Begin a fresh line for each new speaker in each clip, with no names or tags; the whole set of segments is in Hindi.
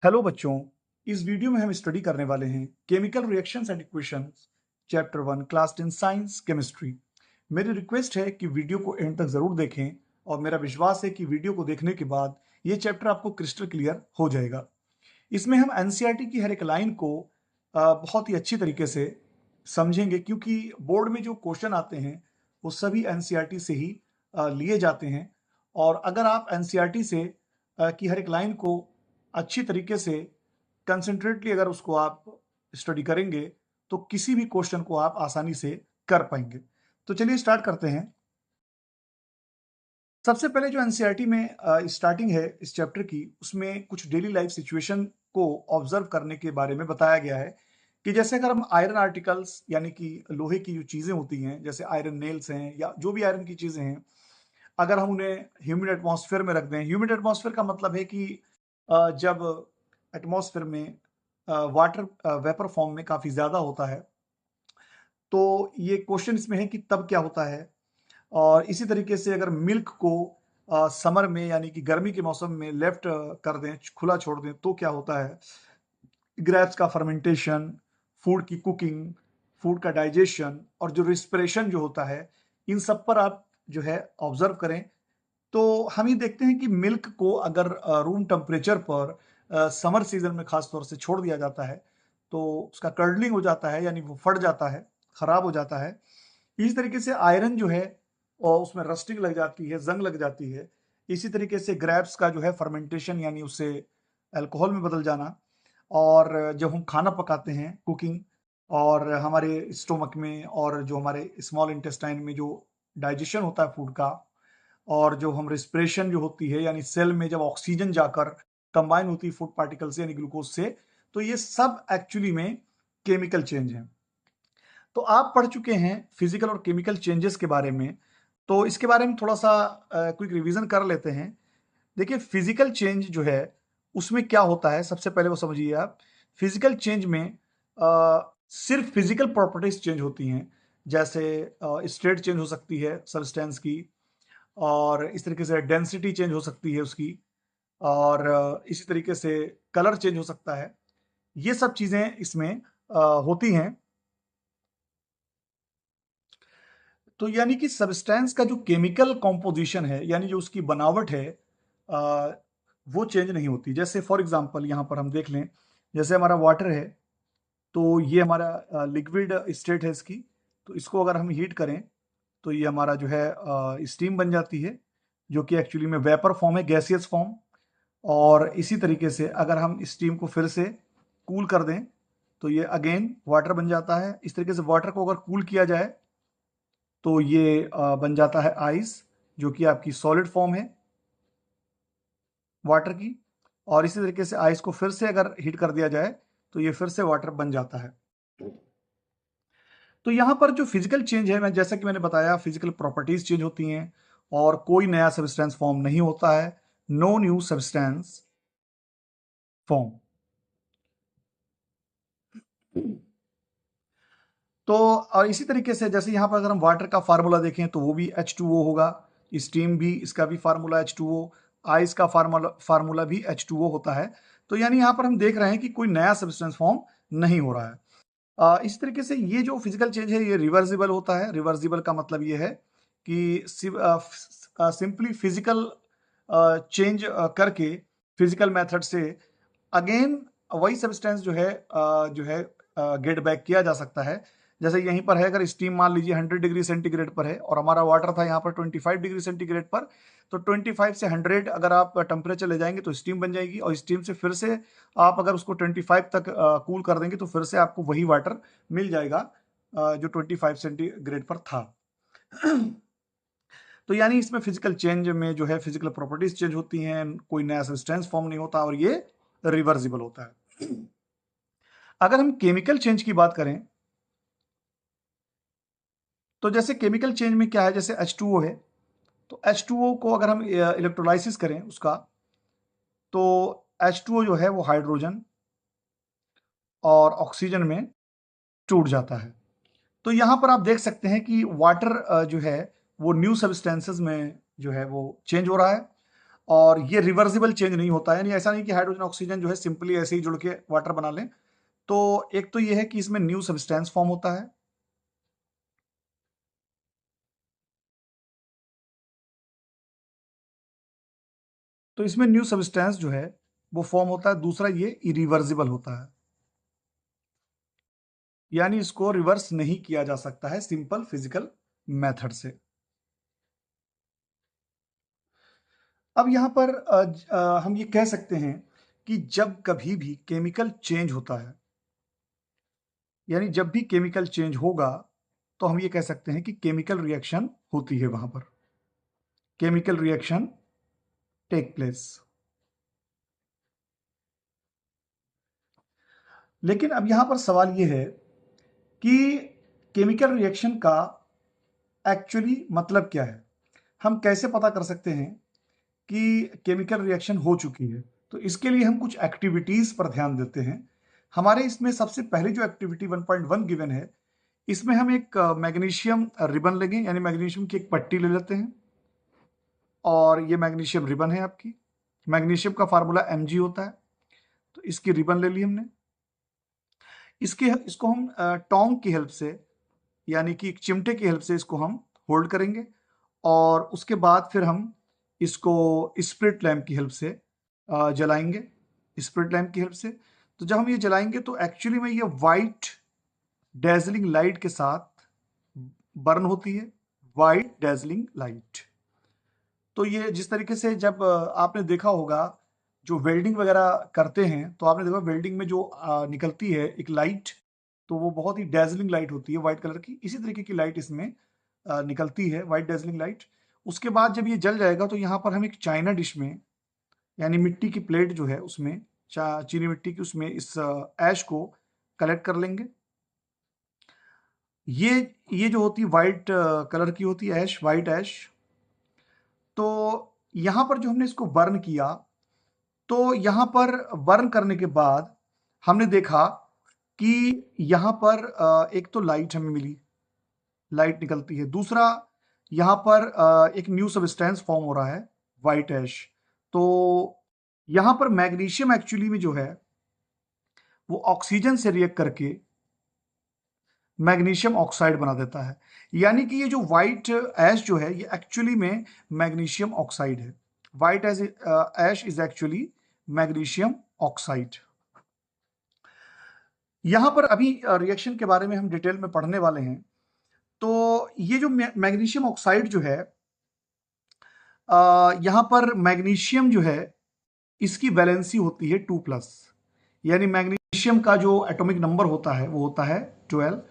हेलो बच्चों, इस वीडियो में हम स्टडी करने वाले हैं chemical reactions and equations chapter 1 class 10 science chemistry. मेरी रिक्वेस्ट है कि वीडियो को एंड तक जरूर देखें और मेरा विश्वास है कि वीडियो को देखने के बाद ये चैप्टर आपको क्रिस्टल क्लियर हो जाएगा। इसमें हम एनसीईआरटी की हर एक लाइन को बहुत ही अच्छी तरीके से समझेंगे क्योंकि बोर्ड में जो क्वेश्चन आते हैं वो सभी एनसीईआरटी से ही लिए जाते हैं। और अगर आप एनसीईआरटी से की हर एक लाइन को अच्छी तरीके से कंसंट्रेटली अगर उसको आप स्टडी करेंगे तो किसी भी क्वेश्चन को आप आसानी से कर पाएंगे। तो चलिए स्टार्ट करते हैं। सबसे पहले जो एनसीईआरटी में स्टार्टिंग है इस चैप्टर की, उसमें कुछ डेली लाइफ सिचुएशन को ऑब्जर्व करने के बारे में बताया गया है कि जैसे अगर हम आयरन आर्टिकल्स यानी कि लोहे की जो चीजें होती हैं जैसे आयरन नेल्स हैं या जो भी आयरन की चीजें हैं, अगर हम उन्हें ह्यूमिड एटमॉस्फेयर में रख दें। ह्यूमिड एटमॉस्फेयर का मतलब है कि जब एटमॉस्फेयर में वाटर वेपर फॉर्म में काफी ज्यादा होता है, तो ये क्वेश्चन इसमें है कि तब क्या होता है। और इसी तरीके से अगर मिल्क को समर में यानी कि गर्मी के मौसम में लेफ्ट कर दें, खुला छोड़ दें, तो क्या होता है। ग्रेप्स का फर्मेंटेशन, फूड की कुकिंग, फूड का डाइजेशन और जो रिस्पिरेशन जो होता है, इन सब पर आप जो है ऑब्जर्व करें। तो हम ये देखते हैं कि मिल्क को अगर रूम टेम्परेचर पर समर सीजन में खास तौर से छोड़ दिया जाता है तो उसका कर्डलिंग हो जाता है, यानी वो फट जाता है, खराब हो जाता है। इसी तरीके से आयरन जो है और उसमें रस्टिंग लग जाती है, जंग लग जाती है। इसी तरीके से ग्रेप्स का जो है फर्मेंटेशन यानी उससे अल्कोहल में बदल जाना। और जब हम खाना पकाते हैं, कुकिंग, और हमारे स्टोमक में और जो हमारे स्मॉल इंटेस्टाइन में जो डाइजेशन होता है फूड का, और जो हम रिस्पिरेशन जो होती है यानी सेल में जब ऑक्सीजन जाकर कंबाइन होती है फूड पार्टिकल से यानी ग्लूकोज से, तो ये सब एक्चुअली में केमिकल चेंज है। तो आप पढ़ चुके हैं फिजिकल और केमिकल चेंजेस के बारे में, तो इसके बारे में थोड़ा सा क्विक रिवीजन कर लेते हैं। देखिए, फिजिकल चेंज जो है उसमें क्या होता है, सबसे पहले वो समझिए आप। फिजिकल चेंज में सिर्फ फिजिकल प्रॉपर्टीज चेंज होती हैं, जैसे स्टेट चेंज हो सकती है सब्सटेंस की, और इस तरीके से डेंसिटी चेंज हो सकती है उसकी, और इसी तरीके से कलर चेंज हो सकता है। ये सब चीजें इसमें होती हैं। तो यानी कि सब्सटेंस का जो केमिकल कॉम्पोजिशन है यानी जो उसकी बनावट है, आ, वो चेंज नहीं होती। जैसे फॉर एग्जांपल यहाँ पर हम देख लें, जैसे हमारा वाटर है, तो ये हमारा लिक्विड स्टेट है इसकी। तो इसको अगर हम हीट करें तो ये हमारा जो है स्टीम बन जाती है, जो कि एक्चुअली में वेपर फॉर्म है, गैसियस फॉर्म। और इसी तरीके से अगर हम स्टीम को फिर से कूल कर दें तो ये अगेन वाटर बन जाता है। इस तरीके से वाटर को अगर कूल किया जाए तो ये बन जाता है आइस, जो कि आपकी सॉलिड फॉर्म है वाटर की। और इसी तरीके से आइस को फिर से अगर हीट कर दिया जाए तो ये फिर से वाटर बन जाता है। तो यहां पर जो फिजिकल चेंज है, मैं जैसा कि मैंने बताया, फिजिकल प्रॉपर्टीज चेंज होती हैं और कोई नया सब्सटेंस फॉर्म नहीं होता है। No new substance form. तो और इसी तरीके से जैसे यहाँ पर अगर हम वाटर का फार्मूला देखें तो वो भी H2O होगा। स्टीम भी, इसका भी फार्मूला H2O। आइस का फार्मूला भी H2O होता है। तो यानी यहाँ पर हम देख रहे हैं कि कोई नया सब्सटेंस फॉर्म नहीं हो रहा है। इस तरीके से ये जो फिजिकल चेंज है ये रिवर्सिबल होता है। रिवर्सिबल का मतलब ये है कि सिंपली फिजिकल चेंज करके फिजिकल मेथड से अगेन वही सब्सटेंस जो है गेट बैक किया जा सकता है। जैसे यहीं पर है, अगर स्टीम मान लीजिए 100 डिग्री सेंटीग्रेड पर है और हमारा वाटर था यहाँ पर 25 डिग्री सेंटीग्रेड पर, तो 25 से 100 अगर आप टेम्परेचर ले जाएंगे तो स्टीम बन जाएगी, और स्टीम से फिर से आप अगर उसको 25 तक कूल कर देंगे तो फिर से आपको वही वाटर मिल जाएगा जो 25 सेंटीग्रेड पर था। तो यानी इसमें फिजिकल चेंज में जो है फिजिकल प्रॉपर्टीज चेंज होती हैं, कोई नया सब्सटेंस फॉर्म नहीं होता और ये रिवर्सिबल होता है। अगर हम केमिकल चेंज की बात करें तो जैसे केमिकल चेंज में क्या है, जैसे H2O है, तो H2O को अगर हम इलेक्ट्रोलाइसिस करें उसका, तो H2O जो है वो हाइड्रोजन और ऑक्सीजन में टूट जाता है। तो यहां पर आप देख सकते हैं कि वाटर जो है वो न्यू सब्सटेंसेस में जो है वो चेंज हो रहा है। और ये रिवर्सिबल चेंज नहीं होता है, यानी ऐसा नहीं कि हाइड्रोजन ऑक्सीजन जो है सिंपली ऐसे ही जुड़ के वाटर बना लें। तो एक तो ये है कि इसमें न्यू सब्सटेंस फॉर्म होता है, तो इसमें न्यू सब्सटेंस जो है वो फॉर्म होता है। दूसरा ये इरिवर्सिबल होता है, यानी इसको रिवर्स नहीं किया जा सकता है सिंपल फिजिकल मेथड से। अब यहां पर हम ये कह सकते हैं कि जब कभी भी केमिकल चेंज होता है, यानी जब भी केमिकल चेंज होगा, तो हम ये कह सकते हैं कि केमिकल रिएक्शन होती है, वहां पर केमिकल रिएक्शन टेक प्लेस। लेकिन अब यहां पर सवाल यह है कि केमिकल रिएक्शन का एक्चुअली मतलब क्या है। हम कैसे पता कर सकते हैं कि केमिकल रिएक्शन हो चुकी है। तो इसके लिए हम कुछ एक्टिविटीज पर ध्यान देते हैं। हमारे इसमें सबसे पहले जो एक्टिविटी 1.1 गिवन है, इसमें हम एक मैग्नीशियम रिबन लेंगे, यानी मैग्नीशियम की एक पट्टी ले लेते हैं, और ये मैग्नीशियम रिबन है आपकी। मैग्नीशियम का फार्मूला Mg होता है, तो इसकी रिबन ले ली हमने। इसको हम टोंग की हेल्प से, यानी कि एक चिमटे की हेल्प से इसको हम होल्ड करेंगे, और उसके बाद फिर हम इसको स्प्लिट लैम्प की हेल्प से जलाएंगे, स्प्लिट लैम्प की हेल्प से। तो जब हम ये जलाएंगे तो एक्चुअली में ये वाइट डेजलिंग लाइट के साथ बर्न होती है, वाइट डेजलिंग लाइट। तो ये जिस तरीके से जब आपने देखा होगा जो वेल्डिंग वगैरह करते हैं, तो आपने देखा वेल्डिंग में जो निकलती है एक लाइट, तो वो बहुत ही डेजलिंग लाइट होती है वाइट कलर की। इसी तरीके की लाइट इसमें निकलती है, वाइट डेजलिंग लाइट। उसके बाद जब ये जल जाएगा तो यहाँ पर हम एक चाइना डिश में, यानी मिट्टी की प्लेट जो है उसमें, चीनी मिट्टी की, उसमें इस ऐश को कलेक्ट कर लेंगे। ये ये जो होती है वाइट कलर की होती है ऐश, वाइट ऐश। तो यहाँ पर जो हमने इसको बर्न किया, तो यहाँ पर बर्न करने के बाद हमने देखा कि यहाँ पर एक तो लाइट हमें मिली, लाइट निकलती है। दूसरा यहाँ पर एक न्यू सब्सटेंस फॉर्म हो रहा है, वाइट ऐश। तो यहाँ पर मैग्नीशियम एक्चुअली में जो है वो ऑक्सीजन से रिएक्ट करके मैग्नीशियम ऑक्साइड बना देता है, यानी कि ये जो व्हाइट ऐश जो है ये एक्चुअली में मैग्नीशियम ऑक्साइड है। White ash is actually magnesium oxide. यहां पर अभी रिएक्शन के बारे में हम डिटेल में पढ़ने वाले हैं। तो ये जो मैग्नीशियम ऑक्साइड जो है, यहां पर मैग्नीशियम जो है इसकी वैलेंसी होती है 2+, यानी मैग्नीशियम का जो एटॉमिक नंबर होता है वो होता है 12।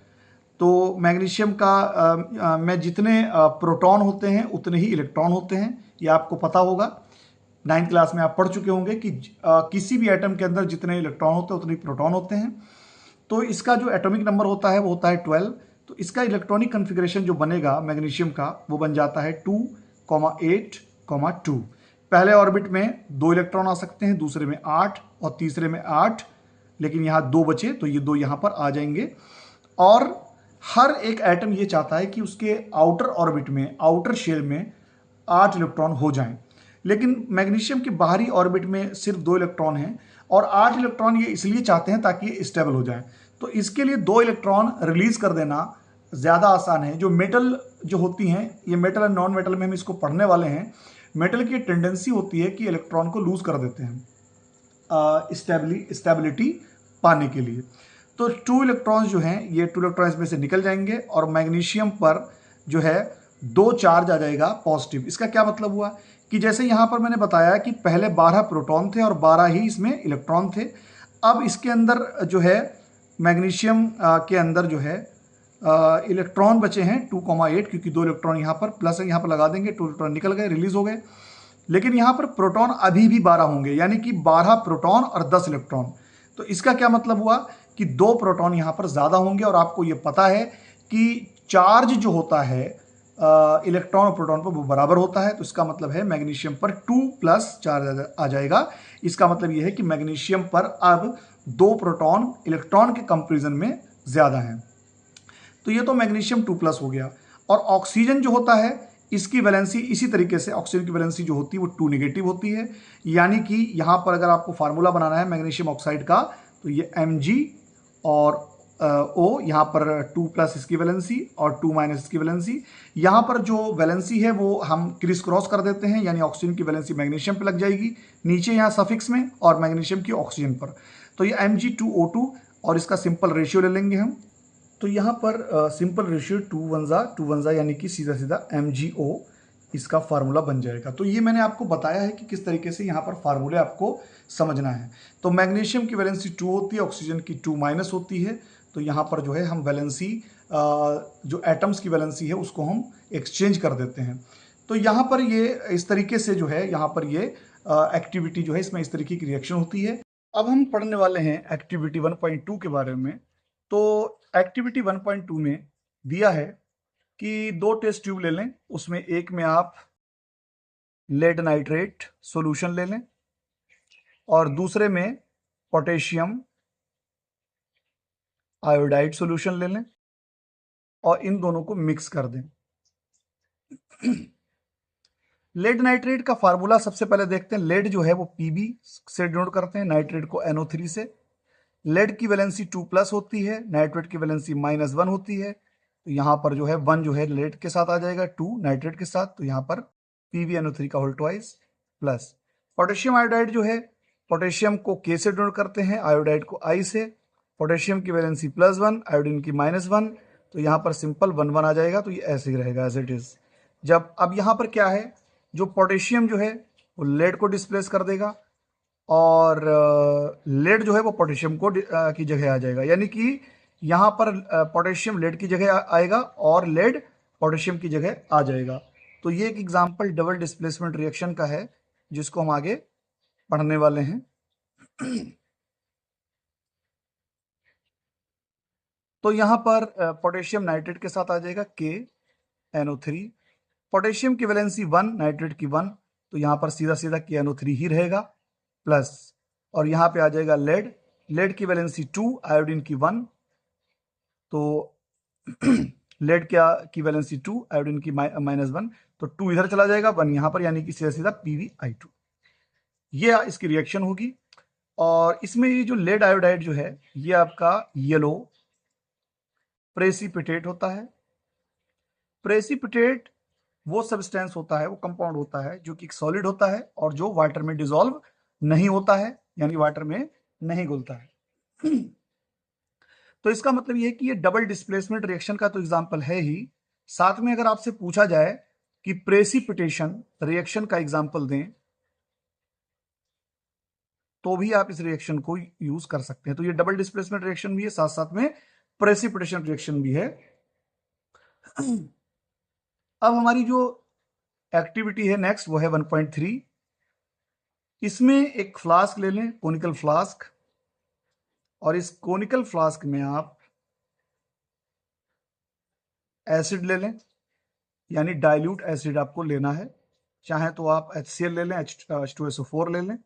तो मैग्नीशियम का में जितने प्रोटॉन होते हैं उतने ही इलेक्ट्रॉन होते हैं, ये आपको पता होगा। 9th क्लास में आप पढ़ चुके होंगे कि किसी भी एटम के अंदर जितने इलेक्ट्रॉन होते हैं उतने ही प्रोटॉन होते हैं। तो इसका जो एटॉमिक नंबर होता है वो होता है 12। तो इसका इलेक्ट्रॉनिक कन्फिग्रेशन जो बनेगा मैग्नीशियम का वो बन जाता है 2,8,2। पहले ऑर्बिट में 2 इलेक्ट्रॉन आ सकते हैं, दूसरे में 8 और तीसरे में 8, लेकिन यहाँ 2 बचे तो ये 2 यहाँ पर आ जाएंगे। और हर एक एटम ये चाहता है कि उसके आउटर ऑर्बिट में, आउटर शेल में 8 इलेक्ट्रॉन हो जाएं, लेकिन मैग्नीशियम के बाहरी ऑर्बिट में सिर्फ 2 इलेक्ट्रॉन हैं, और 8 इलेक्ट्रॉन ये इसलिए चाहते हैं ताकि ये स्टेबल हो जाए। तो इसके लिए 2 इलेक्ट्रॉन रिलीज कर देना ज़्यादा आसान है। जो मेटल जो होती हैं, ये मेटल एंड नॉन मेटल में हम इसको पढ़ने वाले हैं। मेटल की टेंडेंसी होती है कि इलेक्ट्रॉन को लूज कर देते हैं स्टेबिलिटी पाने के लिए। तो 2 इलेक्ट्रॉन्स जो हैं ये 2 इलेक्ट्रॉन्स में से निकल जाएंगे, और मैग्नीशियम पर जो है 2 चार्ज आ जाएगा पॉजिटिव। इसका क्या मतलब हुआ कि जैसे यहाँ पर मैंने बताया कि पहले 12 प्रोटॉन थे और 12 ही इसमें इलेक्ट्रॉन थे। अब इसके अंदर जो है मैग्नीशियम के अंदर जो है इलेक्ट्रॉन बचे हैं 2,8, क्योंकि 2 इलेक्ट्रॉन यहाँ पर प्लस यहाँ पर लगा देंगे, 2 इलेक्ट्रॉन निकल गए, रिलीज हो गए। लेकिन यहाँ पर प्रोटॉन अभी भी 12 होंगे, यानी कि 12 प्रोटॉन और 10 इलेक्ट्रॉन। तो इसका क्या मतलब हुआ कि 2 प्रोटॉन यहाँ पर ज़्यादा होंगे, और आपको ये पता है कि चार्ज जो होता है इलेक्ट्रॉन और प्रोटॉन पर वो बराबर होता है। तो इसका मतलब है मैग्नीशियम पर 2+ चार्ज आ जाएगा। इसका मतलब ये है कि मैग्नीशियम पर अब 2 प्रोटॉन इलेक्ट्रॉन के कंपेरिजन में ज़्यादा हैं। तो ये तो मैग्नीशियम 2+ हो गया। और ऑक्सीजन जो होता है इसकी वैलेंसी इसी तरीके से ऑक्सीजन की वैलेंसी जो होती है वो 2 नेगेटिव होती है, यानी कि यहां पर अगर आपको फार्मूला बनाना है मैग्नीशियम ऑक्साइड का तो ये Mg और O यहाँ पर 2 प्लस इसकी वैलेंसी और 2 माइनस इसकी वैलेंसी। यहाँ पर जो वैलेंसी है वो हम क्रिस क्रॉस कर देते हैं, यानी ऑक्सीजन की वैलेंसी मैग्नीशियम पे लग जाएगी नीचे यहाँ सफिक्स में और मैग्नीशियम की ऑक्सीजन पर। तो ये Mg2O2 और इसका सिंपल रेशियो ले लेंगे हम। तो यहाँ पर सिंपल रेशियो 2 1 जा यानी कि सीधा सीधा MgO इसका फार्मूला बन जाएगा। तो ये मैंने आपको बताया है कि किस तरीके से यहाँ पर फार्मूले आपको समझना है। तो मैग्नीशियम की वैलेंसी 2 होती है, ऑक्सीजन की 2 माइनस होती है। तो यहाँ पर जो है हम वैलेंसी जो एटम्स की वैलेंसी है उसको हम एक्सचेंज कर देते हैं। तो यहाँ पर ये इस तरीके से जो है यहाँ पर ये एक्टिविटी जो है इसमें इस तरीके की रिएक्शन होती है। अब हम पढ़ने वाले हैं एक्टिविटी 1.2 के बारे में। तो एक्टिविटी 1.2 में दिया है कि 2 टेस्ट ट्यूब ले लें, उसमें एक में आप लेड नाइट्रेट सॉल्यूशन ले लें और दूसरे में पोटेशियम आयोडाइड सॉल्यूशन ले लें और इन दोनों को मिक्स कर दें। लेड नाइट्रेट का फार्मूला सबसे पहले देखते हैं। लेड जो है वो Pb से डिनोट करते हैं, नाइट्रेट को NO3 से। लेड की वैलेंसी 2 प्लस होती है, नाइट्रेट की वैलेंसी -1 होती है। तो यहाँ पर जो है 1 जो है लेड के साथ आ जाएगा, 2 नाइट्रेट के साथ। तो यहाँ पर PbNO3 का whole twice plus potassium iodide जो है पोटेशियम को K से डिनोट करते हैं, आयोडाइड को I से। पोटेशियम की वैलेंसी +1, आयोडीन की -1। तो यहाँ पर सिंपल 1 1 आ जाएगा। तो ये ऐसे ही रहेगा एज इट इज। जब अब यहाँ पर क्या है, जो पोटेशियम जो है वो लेड को डिस्प्लेस कर देगा और लेड जो है वो पोटेशियम को की जगह आ जाएगा, यानी कि यहाँ पर पोटेशियम लेड की जगह आएगा और लेड पोटेशियम की जगह आ जाएगा। तो ये एक एग्जांपल डबल डिस्प्लेसमेंट रिएक्शन का है जिसको हम आगे पढ़ने वाले हैं। तो यहाँ पर पोटेशियम नाइट्रेट के साथ आ जाएगा KNO3। पोटेशियम की वैलेंसी 1, नाइट्रेट की 1। तो यहाँ पर सीधा सीधा KNO3 ही रहेगा प्लस, और यहाँ पे आ जाएगा लेड। लेड की वैलेंसी 2, आयोडीन की 1। तो लेड की वैलेंसी 2, आयोडीन की -1। तो 2 इधर चला जाएगा, 1 यहाँ पर, यानी कि सीधा सीधा PbI2। ये इसकी रिएक्शन होगी। और इसमें ये जो लेड आयोडाइड जो है ये आपका येलो प्रेसिपिटेट होता है। प्रेसिपिटेट वो सब्सटेंस होता है, वो कंपाउंड होता है जो कि सॉलिड होता है और जो वाटर में डिसॉल्व नहीं होता है, यानी वाटर में नहीं घुलता है। तो इसका मतलब ये है कि ये डबल डिस्प्लेसमेंट रिएक्शन का तो एग्जांपल है ही, साथ में अगर आपसे पूछा जाए कि प्रेसिपिटेशन रिएक्शन का एग्जांपल दें तो भी आप इस रिएक्शन को यूज कर सकते हैं। तो ये डबल डिस्प्लेसमेंट रिएक्शन भी है, साथ साथ में प्रेसिपिटेशन रिएक्शन भी है। अब हमारी जो एक्टिविटी है नेक्स्ट वो है 1.3। इसमें एक फ्लास्क ले लें, कोनिकल फ्लास्क, और इस कोनिकल फ्लास्क में आप एसिड ले लें, यानी डाइल्यूट एसिड आपको लेना है। चाहे तो आप HCl ले लें, H2SO4 ले लें।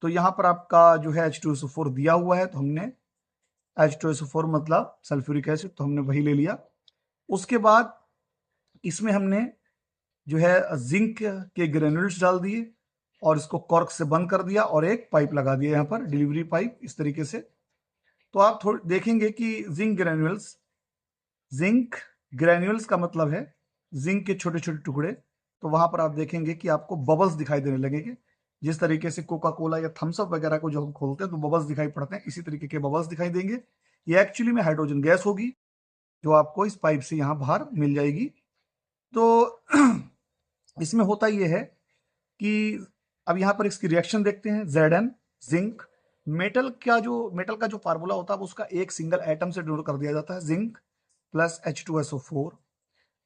तो यहाँ पर आपका जो है H2SO4 दिया हुआ है, तो हमने H2SO4 मतलब सल्फ्यूरिक एसिड, तो हमने वही ले लिया। उसके बाद इसमें हमने जो है जिंक के ग्रेन्यूल्स डाल दिए और इसको कॉर्क से बंद कर दिया और एक पाइप लगा दिया यहाँ पर, डिलीवरी पाइप, इस तरीके से। तो आप थोड़ी देखेंगे कि जिंक ग्रेन्यूल्स का मतलब है जिंक के छोटे छोटे टुकड़े। तो वहां पर आप देखेंगे कि आपको बबल्स दिखाई देने लगेंगे, जिस तरीके से कोका कोला या थम्स अप वगैरह को जो हम खोलते हैं तो बबल्स दिखाई पड़ते हैं, इसी तरीके के बबल्स दिखाई देंगे। ये एक्चुअली में हाइड्रोजन गैस होगी जो आपको इस पाइप से यहाँ बाहर मिल जाएगी। तो इसमें होता यह है कि अब यहाँ पर इसकी रिएक्शन देखते हैं। Zn जिंक, मेटल का जो फार्मूला होता है उसका एक सिंगल एटम से डिनोट कर दिया जाता है, जिंक प्लस H2SO4।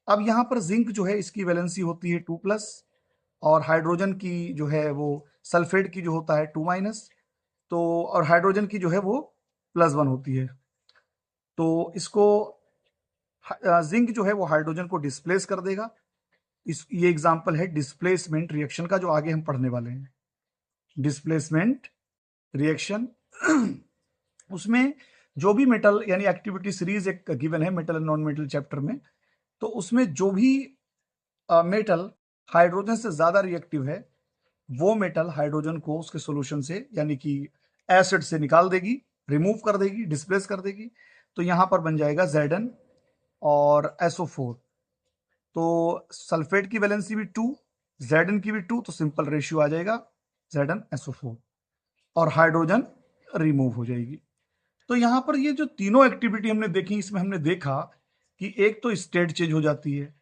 अब यहाँ पर जिंक जो है इसकी वैलेंसी होती है 2 प्लस और हाइड्रोजन की जो है वो सल्फेट की जो होता है 2 माइनस। तो और हाइड्रोजन की जो है वो +1 होती है। तो इसको जिंक जो है वो हाइड्रोजन को डिस्प्लेस कर देगा। ये एग्जांपल है डिस्प्लेसमेंट रिएक्शन का जो आगे हम पढ़ने वाले हैं। डिस्प्लेसमेंट रिएक्शन उसमें जो भी मेटल, यानी एक्टिविटी सीरीज एक गिवन है metal and non metal chapter में, तो उसमें जो भी मेटल हाइड्रोजन से ज्यादा रिएक्टिव है, वो मेटल हाइड्रोजन को उसके सॉल्यूशन से यानी कि एसिड से निकाल देगी, रिमूव कर देगी, डिस्प्लेस कर देगी। तो यहां पर बन जाएगा Zn और SO4। तो सल्फेट की वैलेंसी भी 2, Zn की भी 2, तो सिंपल रेशियो आ जाएगा Zn SO4 और हाइड्रोजन रिमूव हो जाएगी। तो यहां पर ये जो तीनों एक्टिविटी हमने देखी, इसमें हमने देखा कि एक तो स्टेट चेंज हो जाती है।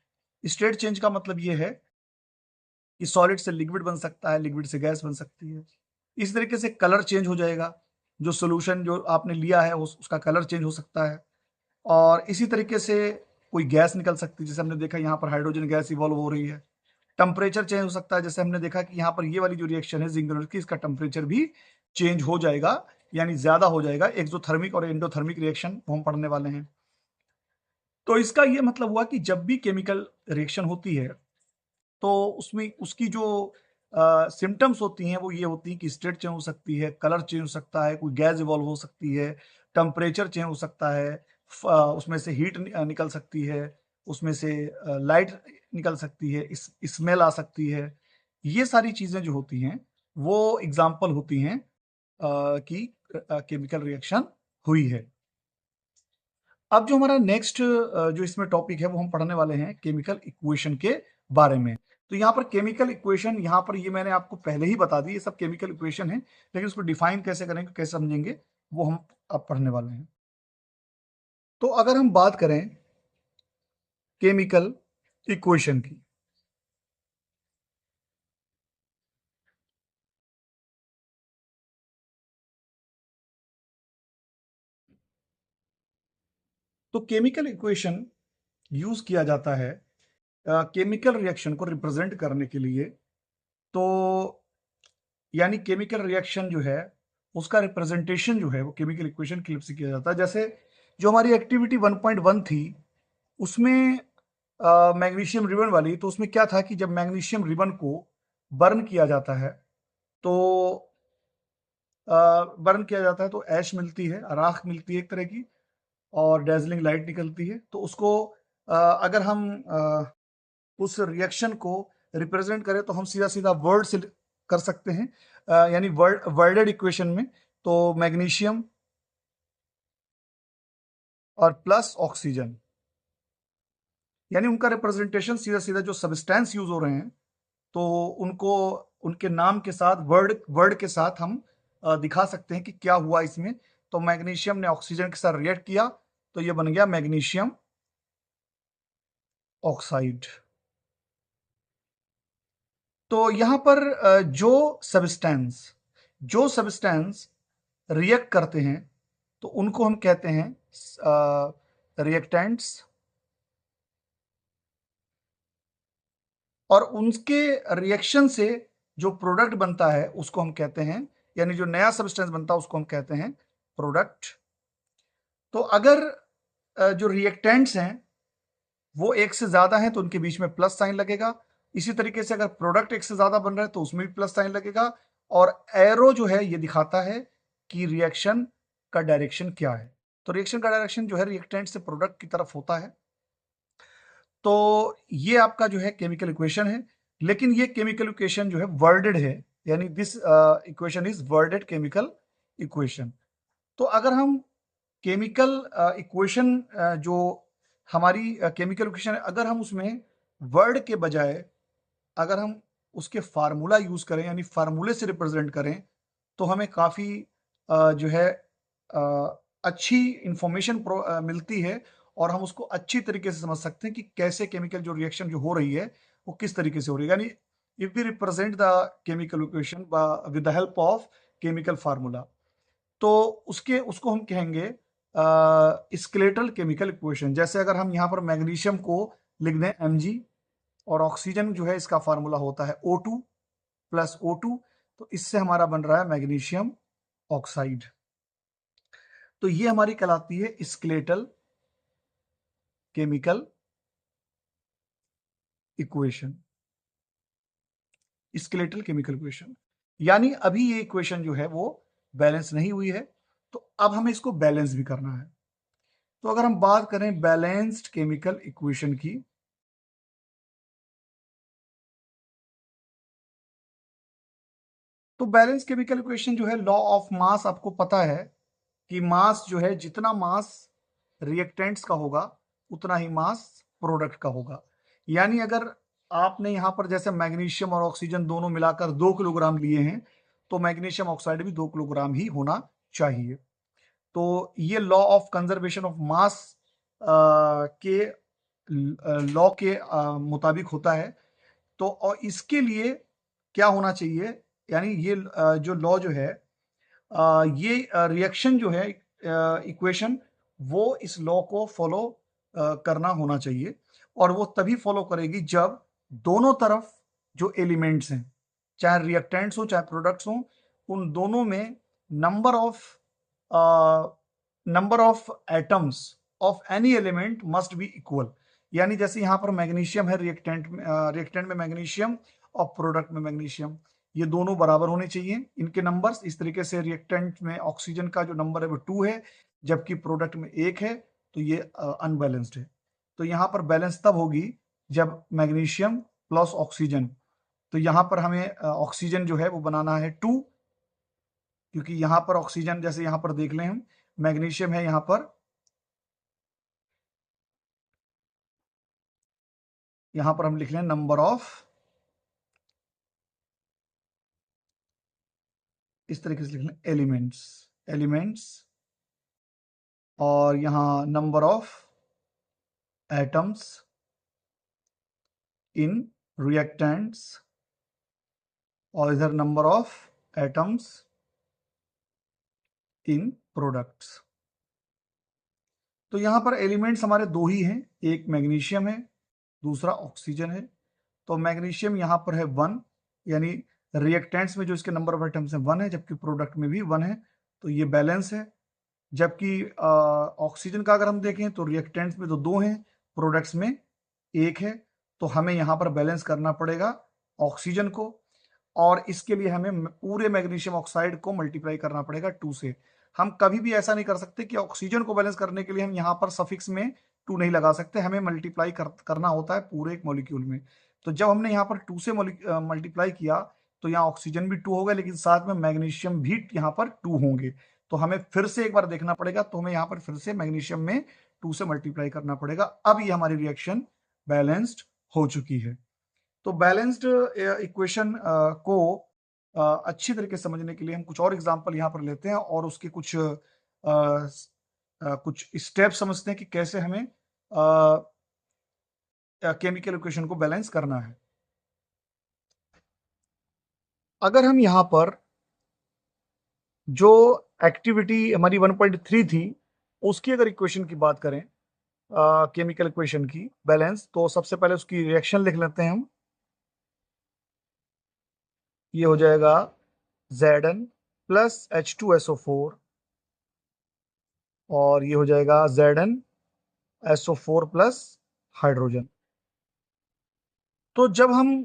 स्टेट चेंज का मतलब ये है कि सॉलिड से लिक्विड बन सकता है, लिक्विड से गैस बन सकती है। इस तरीके से कलर चेंज हो जाएगा, जो सोल्यूशन जो आपने लिया है उसका कलर चेंज हो सकता है। और इसी तरीके से कोई गैस निकल सकती है, जैसे हमने देखा यहाँ पर हाइड्रोजन गैस इवॉल्व हो रही है। टेम्परेचर चेंज हो सकता है, जैसे हमने देखा कि यहाँ पर ये वाली जो रिएक्शन है जिंक की, इसका टेम्परेचर भी चेंज हो जाएगा, यानी ज्यादा हो जाएगा। एक्सोथर्मिक और एंडोथर्मिक रिएक्शन हम पढ़ने वाले हैं। तो इसका ये मतलब हुआ कि जब भी केमिकल रिएक्शन होती है तो उसमें उसकी जो सिम्टम्स होती हैं वो ये होती हैं कि स्टेट चेंज हो सकती है, कलर चेंज हो सकता है, कोई गैस इवॉल्व हो सकती है, टेम्परेचर चेंज हो सकता है, उसमें से हीट निकल सकती है, उसमें से लाइट निकल सकती है, स्मेल आ सकती है। ये सारी चीजें जो होती हैं वो एग्जाम्पल होती हैं कि केमिकल रिएक्शन हुई है। अब जो हमारा नेक्स्ट जो इसमें टॉपिक है वो हम पढ़ने वाले हैं केमिकल इक्वेशन के बारे में। तो यहाँ पर केमिकल इक्वेशन, यहाँ पर ये मैंने आपको पहले ही बता दी, ये सब केमिकल इक्वेशन है, लेकिन उसको डिफाइन कैसे करेंगे, कैसे समझेंगे, वो हम अब पढ़ने वाले हैं। तो अगर हम बात करें केमिकल इक्वेशन की, तो केमिकल इक्वेशन यूज किया जाता है केमिकल रिएक्शन को रिप्रेजेंट करने के लिए। तो यानी केमिकल रिएक्शन जो है उसका रिप्रेजेंटेशन जो है वो केमिकल इक्वेशन की हेल्प से किया जाता है। जैसे जो हमारी एक्टिविटी 1.1 थी उसमें मैग्नीशियम रिबन वाली, तो उसमें क्या था कि जब मैग्नीशियम रिबन को बर्न किया जाता है तो बर्न किया जाता है तो ऐश मिलती है, राख मिलती है एक तरह की, और डेजलिंग लाइट निकलती है। तो उसको अगर हम उस रिएक्शन को रिप्रेजेंट करें तो हम सीधा सीधा वर्ड से कर सकते हैं, यानी वर्डेड इक्वेशन में। तो मैग्नीशियम और प्लस ऑक्सीजन, यानी उनका रिप्रेजेंटेशन सीधा सीधा जो सब्सटेंस यूज हो रहे हैं तो उनको उनके नाम के साथ वर्ड वर्ड के साथ हम दिखा सकते हैं कि क्या हुआ इसमें। तो मैग्नीशियम ने ऑक्सीजन के साथ रिएक्ट किया तो ये बन गया मैग्नीशियम ऑक्साइड। तो यहां पर जो सब्सटेंस रिएक्ट करते हैं तो उनको हम कहते हैं रिएक्टेंट्स, और उनके रिएक्शन से जो प्रोडक्ट बनता है उसको हम कहते हैं, यानी जो नया सब्सटेंस बनता है उसको हम कहते हैं प्रोडक्ट। तो अगर जो रिएक्टेंट्स हैं वो एक से ज्यादा हैं तो उनके बीच में प्लस साइन लगेगा। इसी तरीके से अगर प्रोडक्ट एक से ज्यादा बन रहा है तो उसमें भी प्लस साइन लगेगा। और एरो जो है ये दिखाता है कि रिएक्शन का डायरेक्शन क्या है। तो रिएक्शन का डायरेक्शन जो है रिएक्टेंट से प्रोडक्ट की तरफ होता है। तो ये आपका जो है केमिकल इक्वेशन है, लेकिन ये केमिकल इक्वेशन जो है वर्डेड है, यानी this equation is worded chemical equation. तो अगर हम केमिकल इक्वेशन जो हमारी केमिकल इक्वेशन है, अगर हम उसमें वर्ड के बजाय अगर हम उसके फार्मूला यूज करें, यानी फार्मूले से रिप्रेजेंट करें, तो हमें काफी जो है अच्छी इंफॉर्मेशन मिलती है और हम उसको अच्छी तरीके से समझ सकते हैं कि कैसे केमिकल जो रिएक्शन जो हो रही है वो किस तरीके से हो रही है। यानी if we represent the chemical equation with the help of chemical formula, तो उसके उसको हम कहेंगे स्केलेटल केमिकल इक्वेशन। जैसे अगर हम यहाँ पर मैग्नीशियम को लिख दें Mg, और ऑक्सीजन जो है इसका फार्मूला होता है O2 प्लस O2, तो इससे हमारा बन रहा है मैग्नीशियम ऑक्साइड। तो ये हमारी कहलाती है skeletal chemical equation, skeletal chemical equation. यानी अभी ये इक्वेशन जो है वो बैलेंस नहीं हुई है, तो अब हमें इसको बैलेंस भी करना है। तो अगर हम बात करें बैलेंस्ड केमिकल इक्वेशन की, तो बैलेंस केमिकल इक्वेशन जो है, लॉ ऑफ मास आपको पता है कि मास जो है, जितना मास रिएक्टेंट्स का होगा उतना ही मास प्रोडक्ट का होगा। यानी अगर आपने यहाँ पर जैसे मैग्नीशियम और ऑक्सीजन दोनों मिलाकर 2 किलोग्राम लिए हैं, तो मैग्नीशियम ऑक्साइड भी 2 किलोग्राम ही होना चाहिए। तो ये law of conservation of mass के लॉ के मुताबिक होता है। तो और इसके लिए क्या होना चाहिए, यानी ये जो लॉ जो है, ये रिएक्शन जो है, इक्वेशन, वो इस लॉ को फॉलो करना होना चाहिए। और वो तभी फॉलो करेगी जब दोनों तरफ जो एलिमेंट्स हैं, चाहे रिएक्टेंट्स हो चाहे प्रोडक्ट्स हो, उन दोनों में number of number of atoms of any element must be equal. यानी जैसे यहां पर मैग्नीशियम है, रिएक्टेंट में मैग्नीशियम और प्रोडक्ट में मैग्नीशियम, ये दोनों बराबर होने चाहिए इनके नंबर्स। इस तरीके से रिएक्टेंट में ऑक्सीजन का जो नंबर है वो 2 है, जबकि प्रोडक्ट में 1 है, तो ये अनबैलेंस्ड है। तो यहाँ पर बैलेंस तब होगी जब मैग्नीशियम प्लस ऑक्सीजन, तो यहाँ पर हमें ऑक्सीजन जो है वो बनाना है 2, क्योंकि यहाँ पर ऑक्सीजन, जैसे यहाँ पर देख लें हम, मैग्नीशियम है यहाँ पर हम लिख लें नंबर ऑफ, इस तरीके से लिख लें एलिमेंट्स, और यहाँ number of atoms in reactants, और इधर number of atoms in products. तो यहाँ पर एलिमेंट्स हमारे 2 ही हैं, एक मैग्नीशियम है, दूसरा ऑक्सीजन है। तो मैग्नीशियम यहाँ पर है 1, यानी रिएक्टेंट्स में जो इसके नंबर ऑफ एटम्स है 1 है, जबकि प्रोडक्ट में भी 1 है, तो ये बैलेंस है। जबकि ऑक्सीजन का अगर हम देखें तो रिएक्टेंट्स में तो 2 हैं, प्रोडक्ट्स में 1 है, तो हमें यहाँ पर बैलेंस करना पड़ेगा ऑक्सीजन को, और इसके लिए हमें पूरे मैग्नीशियम ऑक्साइड को मल्टीप्लाई करना पड़ेगा 2 से। हम कभी भी ऐसा नहीं कर सकते कि ऑक्सीजन को बैलेंस करने के लिए हम यहाँ पर सफिक्स में 2 नहीं लगा सकते, हमें मल्टीप्लाई करना होता है पूरे एक मॉलिक्यूल में। तो जब हमने यहाँ पर 2 से मल्टीप्लाई किया, तो यहाँ ऑक्सीजन भी 2 हो गया, लेकिन साथ में मैग्नीशियम भी यहाँ पर 2 होंगे। तो हमें फिर से एक बार देखना पड़ेगा, तो हमें यहाँ पर फिर से मैग्नीशियम में 2 से मल्टीप्लाई करना पड़ेगा। अब ये हमारी रिएक्शन बैलेंस्ड हो चुकी है। तो बैलेंस्ड इक्वेशन को अच्छी तरीके से समझने के लिए हम कुछ और एग्जांपल यहाँ पर लेते हैं, और उसके कुछ स्टेप समझते हैं कि कैसे हमें केमिकल इक्वेशन को बैलेंस करना है। अगर हम यहाँ पर जो एक्टिविटी हमारी 1.3 थी, उसकी अगर इक्वेशन की बात करें, केमिकल इक्वेशन की बैलेंस, तो सबसे पहले उसकी रिएक्शन लिख लेते हैं हम। ये हो जाएगा Zn प्लस H2SO4, और ये हो जाएगा ZnSO4 प्लस हाइड्रोजन। तो जब हम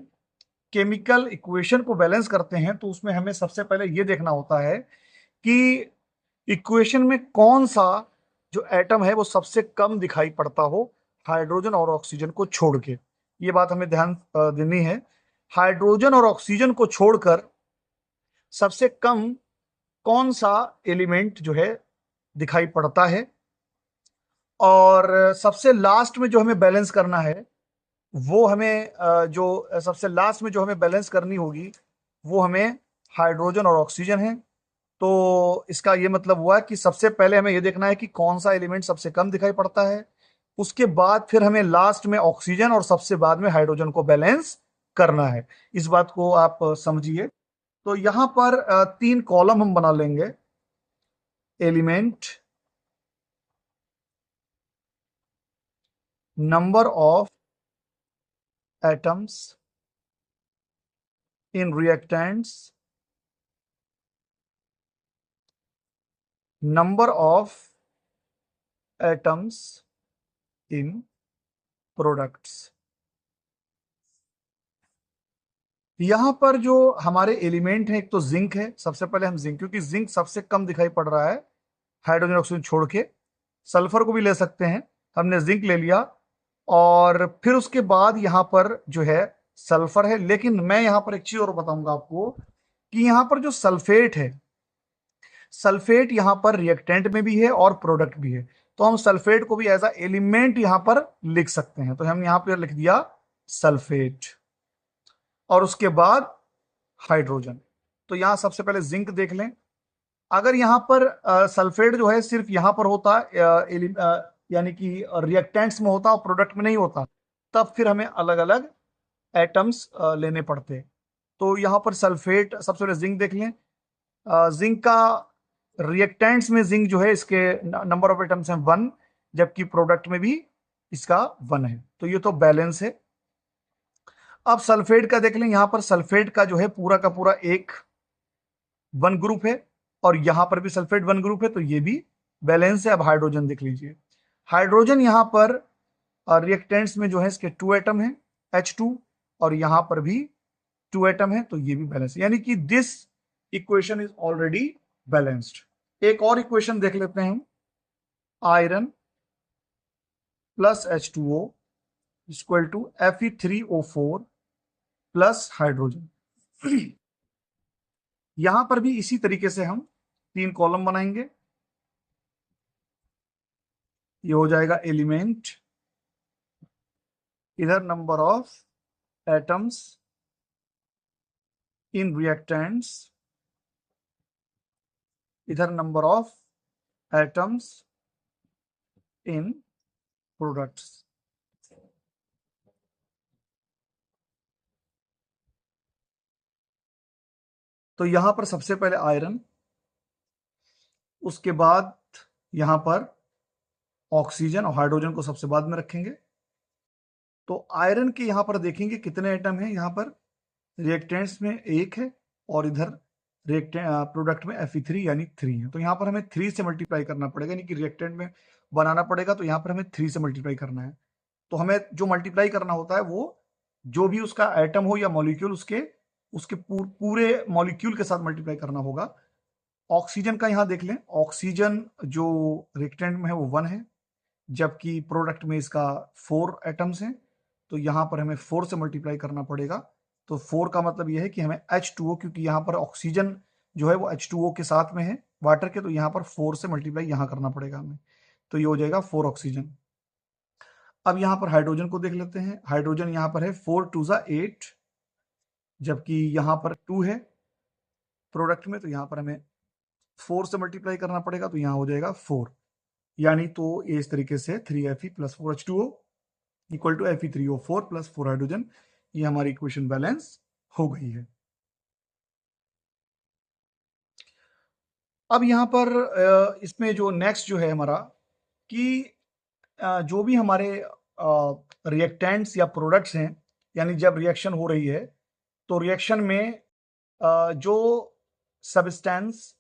केमिकल इक्वेशन को बैलेंस करते हैं, तो उसमें हमें सबसे पहले ये देखना होता है कि इक्वेशन में कौन सा जो एटम है वो सबसे कम दिखाई पड़ता हो, हाइड्रोजन और ऑक्सीजन को छोड़ के। ये बात हमें ध्यान देनी है। हाइड्रोजन और ऑक्सीजन को छोड़कर सबसे कम कौन सा एलिमेंट जो है दिखाई पड़ता है, और सबसे लास्ट में जो हमें बैलेंस करना है, वो हमें जो सबसे लास्ट में जो हमें बैलेंस करनी होगी, वो हमें हाइड्रोजन और ऑक्सीजन है। तो इसका ये मतलब हुआ कि सबसे पहले हमें ये देखना है कि कौन सा एलिमेंट सबसे कम दिखाई पड़ता है, उसके बाद फिर हमें लास्ट में ऑक्सीजन और सबसे बाद में हाइड्रोजन को बैलेंस करना है। इस बात को आप समझिए। तो यहां पर 3 कॉलम हम बना लेंगे, element, number of atoms in reactants, number of atoms in products. यहां पर जो हमारे एलिमेंट हैं, एक तो जिंक है, सबसे पहले हम जिंक, क्योंकि जिंक सबसे कम दिखाई पड़ रहा है हाइड्रोजन ऑक्सीजन छोड़ के। सल्फर को भी ले सकते हैं, हमने जिंक ले लिया, और फिर उसके बाद यहां पर जो है सल्फर है। लेकिन मैं यहां पर एक चीज और बताऊंगा आपको कि यहां पर जो सल्फेट है, सल्फेट यहां पर रिएक्टेंट में भी है और प्रोडक्ट भी है, तो हम सल्फेट को भी एज अ एलिमेंट यहां पर लिख सकते हैं। तो हम यहां पर लिख दिया सल्फेट और उसके बाद हाइड्रोजन। तो यहां सबसे पहले जिंक देख लें। अगर यहां पर सल्फेट जो है सिर्फ यहां पर होता, यानी कि रिएक्टेंट्स में होता और प्रोडक्ट में नहीं होता, तब फिर हमें अलग अलग एटम्स लेने पड़ते। तो यहां पर सल्फेट, सबसे पहले जिंक देख लें। जिंक का रिएक्टेंट्स में जिंक जो है इसके नंबर ऑफ एटम्स हैं 1, जबकि प्रोडक्ट में भी इसका 1 है, तो ये तो बैलेंस है। अब सल्फेट का देख लें, यहां पर सल्फेट का जो है पूरा का पूरा एक 1 ग्रुप है और यहां पर भी सल्फेट 1 ग्रुप है, तो ये भी बैलेंस है। अब हाइड्रोजन देख लीजिए। हाइड्रोजन यहां पर रिएक्टेंट्स में जो है इसके 2 एटम है H2, और यहां पर भी 2 एटम है, तो ये भी बैलेंस है, यानी कि this equation is already balanced. एक और इक्वेशन देख लेते हैं। Iron plus H2O equal to Fe3O4 plus hydrogen. यहां पर भी इसी तरीके से हम 3 कॉलम बनाएंगे। ये हो जाएगा एलिमेंट, इधर number of atoms in reactants, इधर number of atoms in products. तो यहां पर सबसे पहले आयरन, उसके बाद यहां पर ऑक्सीजन और हाइड्रोजन को सबसे बाद में रखेंगे। तो आयरन के यहां पर देखेंगे कितने एटम हैं। यहां पर रिएक्टेंट्स में 1 है और इधर प्रोडक्ट में Fe3 यानी 3 है, तो यहां पर हमें 3 से मल्टीप्लाई करना पड़ेगा, यानी कि रिएक्टेंट में बनाना पड़ेगा, तो यहां पर हमें 3 से मल्टीप्लाई करना है। तो हमें जो मल्टीप्लाई करना होता है वो जो भी उसका एटम हो या मॉलिक्यूल, उसके उसके पूरे मॉलिक्यूल के साथ मल्टीप्लाई करना होगा। ऑक्सीजन का यहां देख लें, ऑक्सीजन जो रिएक्टेंट में है वो 1 है, जबकि प्रोडक्ट में इसका 4 एटम्स हैं, तो यहां पर हमें 4 से मल्टीप्लाई करना पड़ेगा। तो 4 का मतलब यह है कि हमें H2O, क्योंकि यहां पर ऑक्सीजन जो है वो H2O के साथ में है वाटर के, तो यहां पर 4 से मल्टीप्लाई यहां करना पड़ेगा हमें, तो ये हो जाएगा 4 ऑक्सीजन। अब यहां पर हाइड्रोजन को देख लेते हैं। हाइड्रोजन यहां पर है 4 2 8, जबकि यहां पर 2 है प्रोडक्ट में, तो यहां पर हमें 4 से मल्टीप्लाई करना पड़ेगा, तो यहां हो जाएगा 4, यानी तो इस तरीके से 3Fe plus 4H2O equal to Fe3O4 plus 4 hydrogen. ये हमारी इक्वेशन बैलेंस हो गई है। अब यहां पर इसमें जो नेक्स्ट जो है हमारा, कि जो भी हमारे रिएक्टेंट्स या प्रोडक्ट्स हैं, यानी जब रिएक्शन हो रही है तो रिएक्शन में जो सब्सटेंस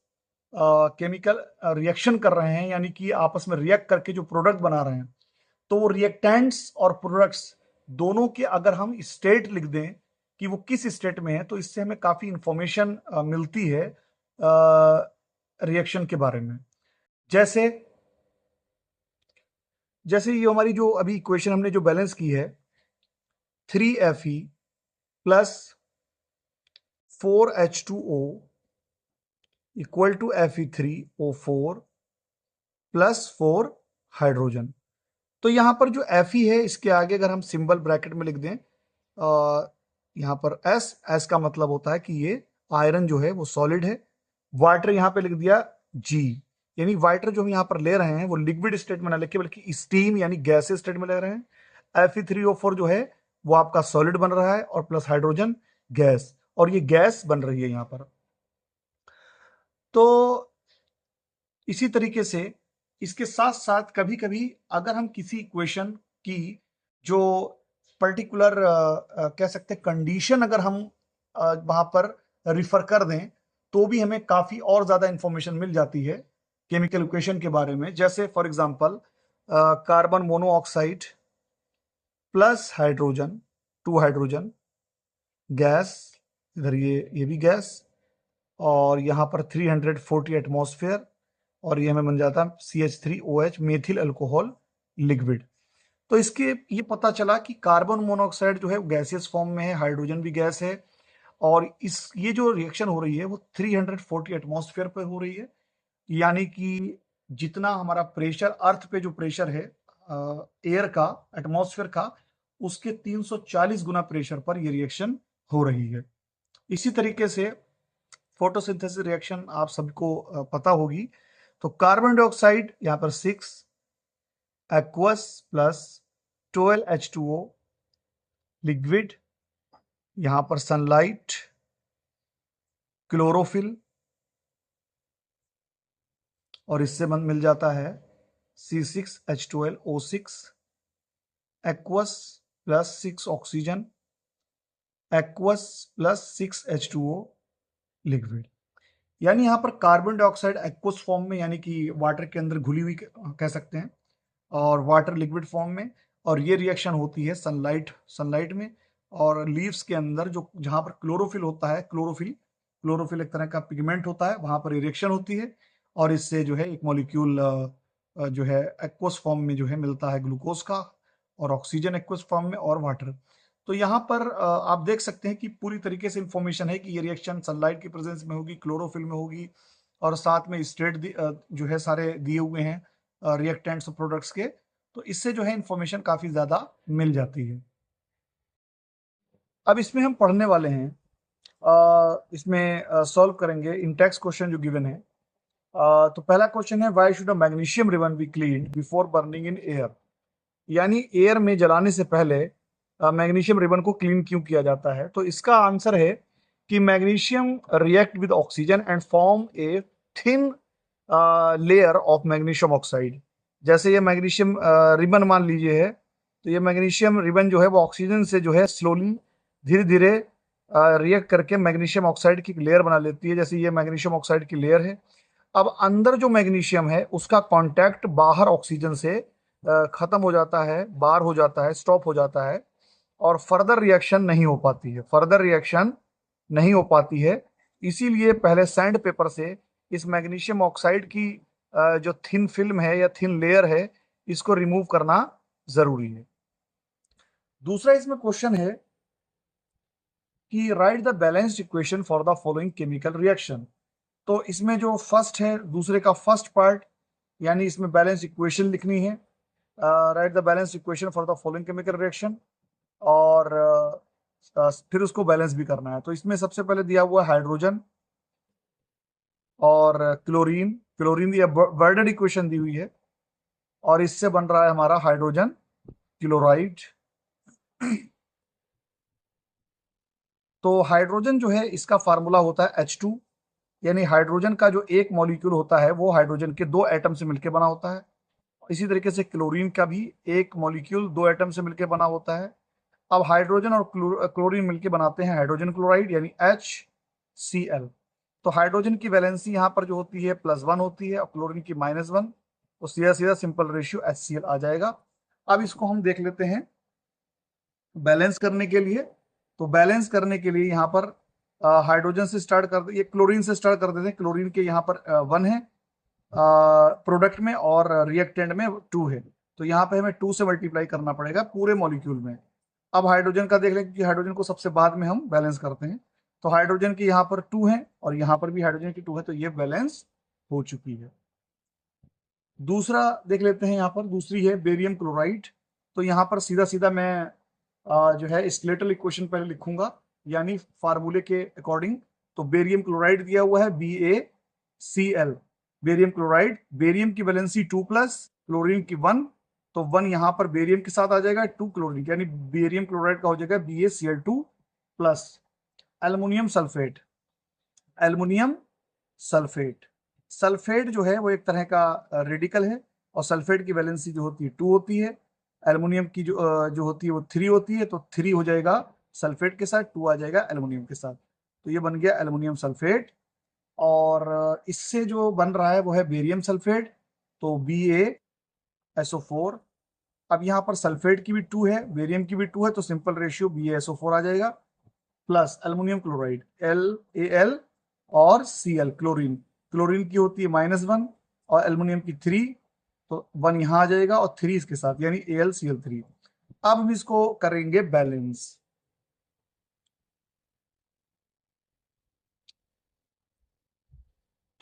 केमिकल रिएक्शन कर रहे हैं, यानी कि आपस में रिएक्ट करके जो प्रोडक्ट बना रहे हैं, तो वो रिएक्टेंट्स और प्रोडक्ट्स दोनों के अगर हम स्टेट लिख दें कि वो किस स्टेट में है, तो इससे हमें काफी इंफॉर्मेशन मिलती है रिएक्शन के बारे में। जैसे जैसे ये हमारी जो अभी इक्वेशन हमने जो बैलेंस की है, 3Fe plus 4H2O equal to Fe3O4 plus 4 hydrogen. तो यहां पर जो Fe है, इसके आगे अगर हम सिंबल ब्रैकेट में लिख दें, यहां पर S का मतलब होता है कि ये आयरन जो है वो सॉलिड है। वाटर यहां पे लिख दिया G, यानी वाटर जो हम यहां पर ले रहे हैं वो लिक्विड स्टेट में ना लेके बल्कि स्टीम यानी गैस स्टेट में ले रहे हैं। Fe3O4 जो है वो आपका सॉलिड बन रहा है, और प्लस हाइड्रोजन गैस, और ये गैस बन रही है यहां पर। तो इसी तरीके से इसके साथ साथ कभी कभी अगर हम किसी इक्वेशन की जो पर्टिकुलर कह सकते हैं कंडीशन, अगर हम वहां पर रिफर कर दें, तो भी हमें काफी और ज्यादा इंफॉर्मेशन मिल जाती है केमिकल इक्वेशन के बारे में। जैसे for example carbon monoxide plus hydrogen, 2 hydrogen gas, इधर ये भी गैस, और यहां पर 340 एटमॉस्फेयर, और ये हमें बन जाता है CH3OH मेथिल अल्कोहल लिक्विड। तो इसके ये पता चला कि कार्बन मोनोऑक्साइड जो है गैसियस फॉर्म में है, हाइड्रोजन भी गैस है, और ये जो रिएक्शन हो रही है वो 340 एटमॉस्फेयर पे हो रही है, यानी कि जितना हमारा प्रेशर अर्थ पे जो प्रेशर है एयर का, एटमॉस्फेयर का, उसके 340 गुना प्रेशर पर ये रिएक्शन हो रही है। इसी तरीके से फोटोसिंथेसिस रिएक्शन आप सबको पता होगी। तो कार्बन डाइऑक्साइड यहाँ पर 6 एक्वस प्लस 12H2O लिक्विड, यहाँ पर सनलाइट, क्लोरोफिल, और इससे मिल जाता है C6H12O6, aqueous plus 6 oxygen, aqueous plus 6H2O liquid. यानी यहाँ पर कार्बन डाइऑक्साइड एक्वस फॉर्म में, यानी कि वाटर के अंदर घुली हुई कह सकते हैं, और वाटर लिक्विड फॉर्म में, और ये रिएक्शन होती है सनलाइट में, और लीव्स के अंदर जो जहाँ पर क्लोरोफिल होता है, क्लोरोफिल एक तरह का पिगमेंट होता है, वहां पर रिएक्शन होती है, और इससे जो है एक मॉलिक्यूल जो है एक्वस फॉर्म में जो है मिलता है ग्लूकोज का, और ऑक्सीजन एक्वस फॉर्म में, और वाटर। तो यहाँ पर आप देख सकते हैं कि पूरी तरीके से इंफॉर्मेशन है कि ये रिएक्शन सनलाइट की प्रेजेंस में होगी, क्लोरोफिल में होगी, और साथ में स्टेट जो है सारे दिए हुए हैं रिएक्टेंट्स और प्रोडक्ट्स के। तो इससे जो है इंफॉर्मेशन काफी ज्यादा मिल जाती है। अब इसमें हम पढ़ने वाले हैं, इसमें सॉल्व करेंगे इन टेक्स्ट क्वेश्चन जो गिवन है। तो पहला क्वेश्चन है, why should a magnesium ribbon be clean before burning in air. यानी एयर में जलाने से पहले मैग्नीशियम रिबन को क्लीन क्यों किया जाता है। तो इसका आंसर है कि magnesium react with oxygen and form a thin layer of magnesium oxide. जैसे ये मैग्नीशियम रिबन मान लीजिए है, तो ये मैग्नीशियम रिबन जो है वो ऑक्सीजन से जो है स्लोली, धीरे धीरे रिएक्ट करके मैग्नीशियम ऑक्साइड की लेयर बना लेती है। जैसे ये मैग्नीशियम ऑक्साइड की लेयर है। अब अंदर जो मैग्नीशियम है उसका कांटेक्ट बाहर ऑक्सीजन से खत्म हो जाता है, बाहर हो जाता है, स्टॉप हो जाता है, और फर्दर रिएक्शन नहीं हो पाती है, इसीलिए पहले सैंड पेपर से इस मैग्नीशियम ऑक्साइड की जो थिन फिल्म है या थिन लेयर है, इसको रिमूव करना जरूरी है। दूसरा इसमें क्वेश्चन है कि right the balanced equation for the following chemical reaction. तो इसमें जो फर्स्ट है, दूसरे का फर्स्ट पार्ट, यानी इसमें बैलेंस इक्वेशन लिखनी है, right the balance equation for the following chemical reaction, और फिर उसको बैलेंस भी करना है। तो इसमें सबसे पहले दिया हुआ हाइड्रोजन और क्लोरीन, की बर्डेड इक्वेशन दी हुई है, और इससे बन रहा है हमारा हाइड्रोजन क्लोराइड। तो हाइड्रोजन जो है इसका फार्मूला होता है H2, यानी हाइड्रोजन का जो एक मॉलिक्यूल होता है वो हाइड्रोजन के 2 एटम से मिलकर बना होता है। इसी तरीके से क्लोरीन का भी एक मॉलिक्यूल 2 एटम से मिलकर बना होता है। अब हाइड्रोजन और क्लोरीन मिलकर बनाते हैं हाइड्रोजन क्लोराइड, यानी HCl। तो हाइड्रोजन की वैलेंसी यहाँ पर जो होती है +1 होती है, और क्लोरीन की -1। तो सीधा सीधा सिंपल रेशियो HCl आ जाएगा। अब इसको हम देख लेते हैं बैलेंस करने के लिए। तो बैलेंस करने के लिए यहाँ पर हाइड्रोजन से स्टार्ट कर, ये क्लोरीन से स्टार्ट कर देते हैं। क्लोरीन के यहाँ पर 1 है प्रोडक्ट में, और रिएक्टेंट में 2 है। तो यहाँ पे हमें 2 से मल्टीप्लाई करना पड़ेगा पूरे मॉलिक्यूल में। अब हाइड्रोजन का देख लें कि हाइड्रोजन को सबसे बाद में हम बैलेंस करते हैं। तो हाइड्रोजन की यहाँ पर 2 है, और यहाँ पर भी हाइड्रोजन की 2 है, तो ये बैलेंस हो चुकी है। दूसरा देख लेते हैं, यहाँ पर दूसरी है बेरियम क्लोराइड। तो यहाँ पर सीधा सीधा मैं जो है स्केलेटल इक्वेशन पहले लिखूंगा, यानी फार्मूले के अकॉर्डिंग। तो बेरियम क्लोराइड दिया हुआ है BaCl, बेरियम क्लोराइड। बेरियम की वैलेंसी 2+, क्लोरीन की 1। तो 1 यहाँ पर बेरियम के साथ आ जाएगा, 2 क्लोरीन, यानी बेरियम क्लोराइड का हो जाएगा BaCl2+। एल्युमिनियम सल्फेट, सल्फेट जो है वो एक तरह का रेडिकल है, और सल्फेट की वैलेंसी जो होती है 2 होती है। एल्युमिनियम की जो होती है वो 3 होती है। तो 3 हो जाएगा सल्फेट के साथ, 2 आ जाएगा एल्युमिनियम के साथ। तो ये बन गया एल्युमिनियम सल्फेट। और इससे जो बन रहा है वो है बेरियम सल्फेट, तो BaSO4। अब यहाँ पर सल्फेट की भी 2 है, बेरियम की भी 2 है, तो सिंपल रेशियो BaSO4 आ जाएगा, प्लस एल्युमिनियम क्लोराइड LaL और Cl, क्लोरीन की होती है -1, और एल्युमिनियम की 3। तो 1 यहाँ आ जाएगा, और 3 इसके साथ, यानी AlCl3। अब हम इसको करेंगे बैलेंस।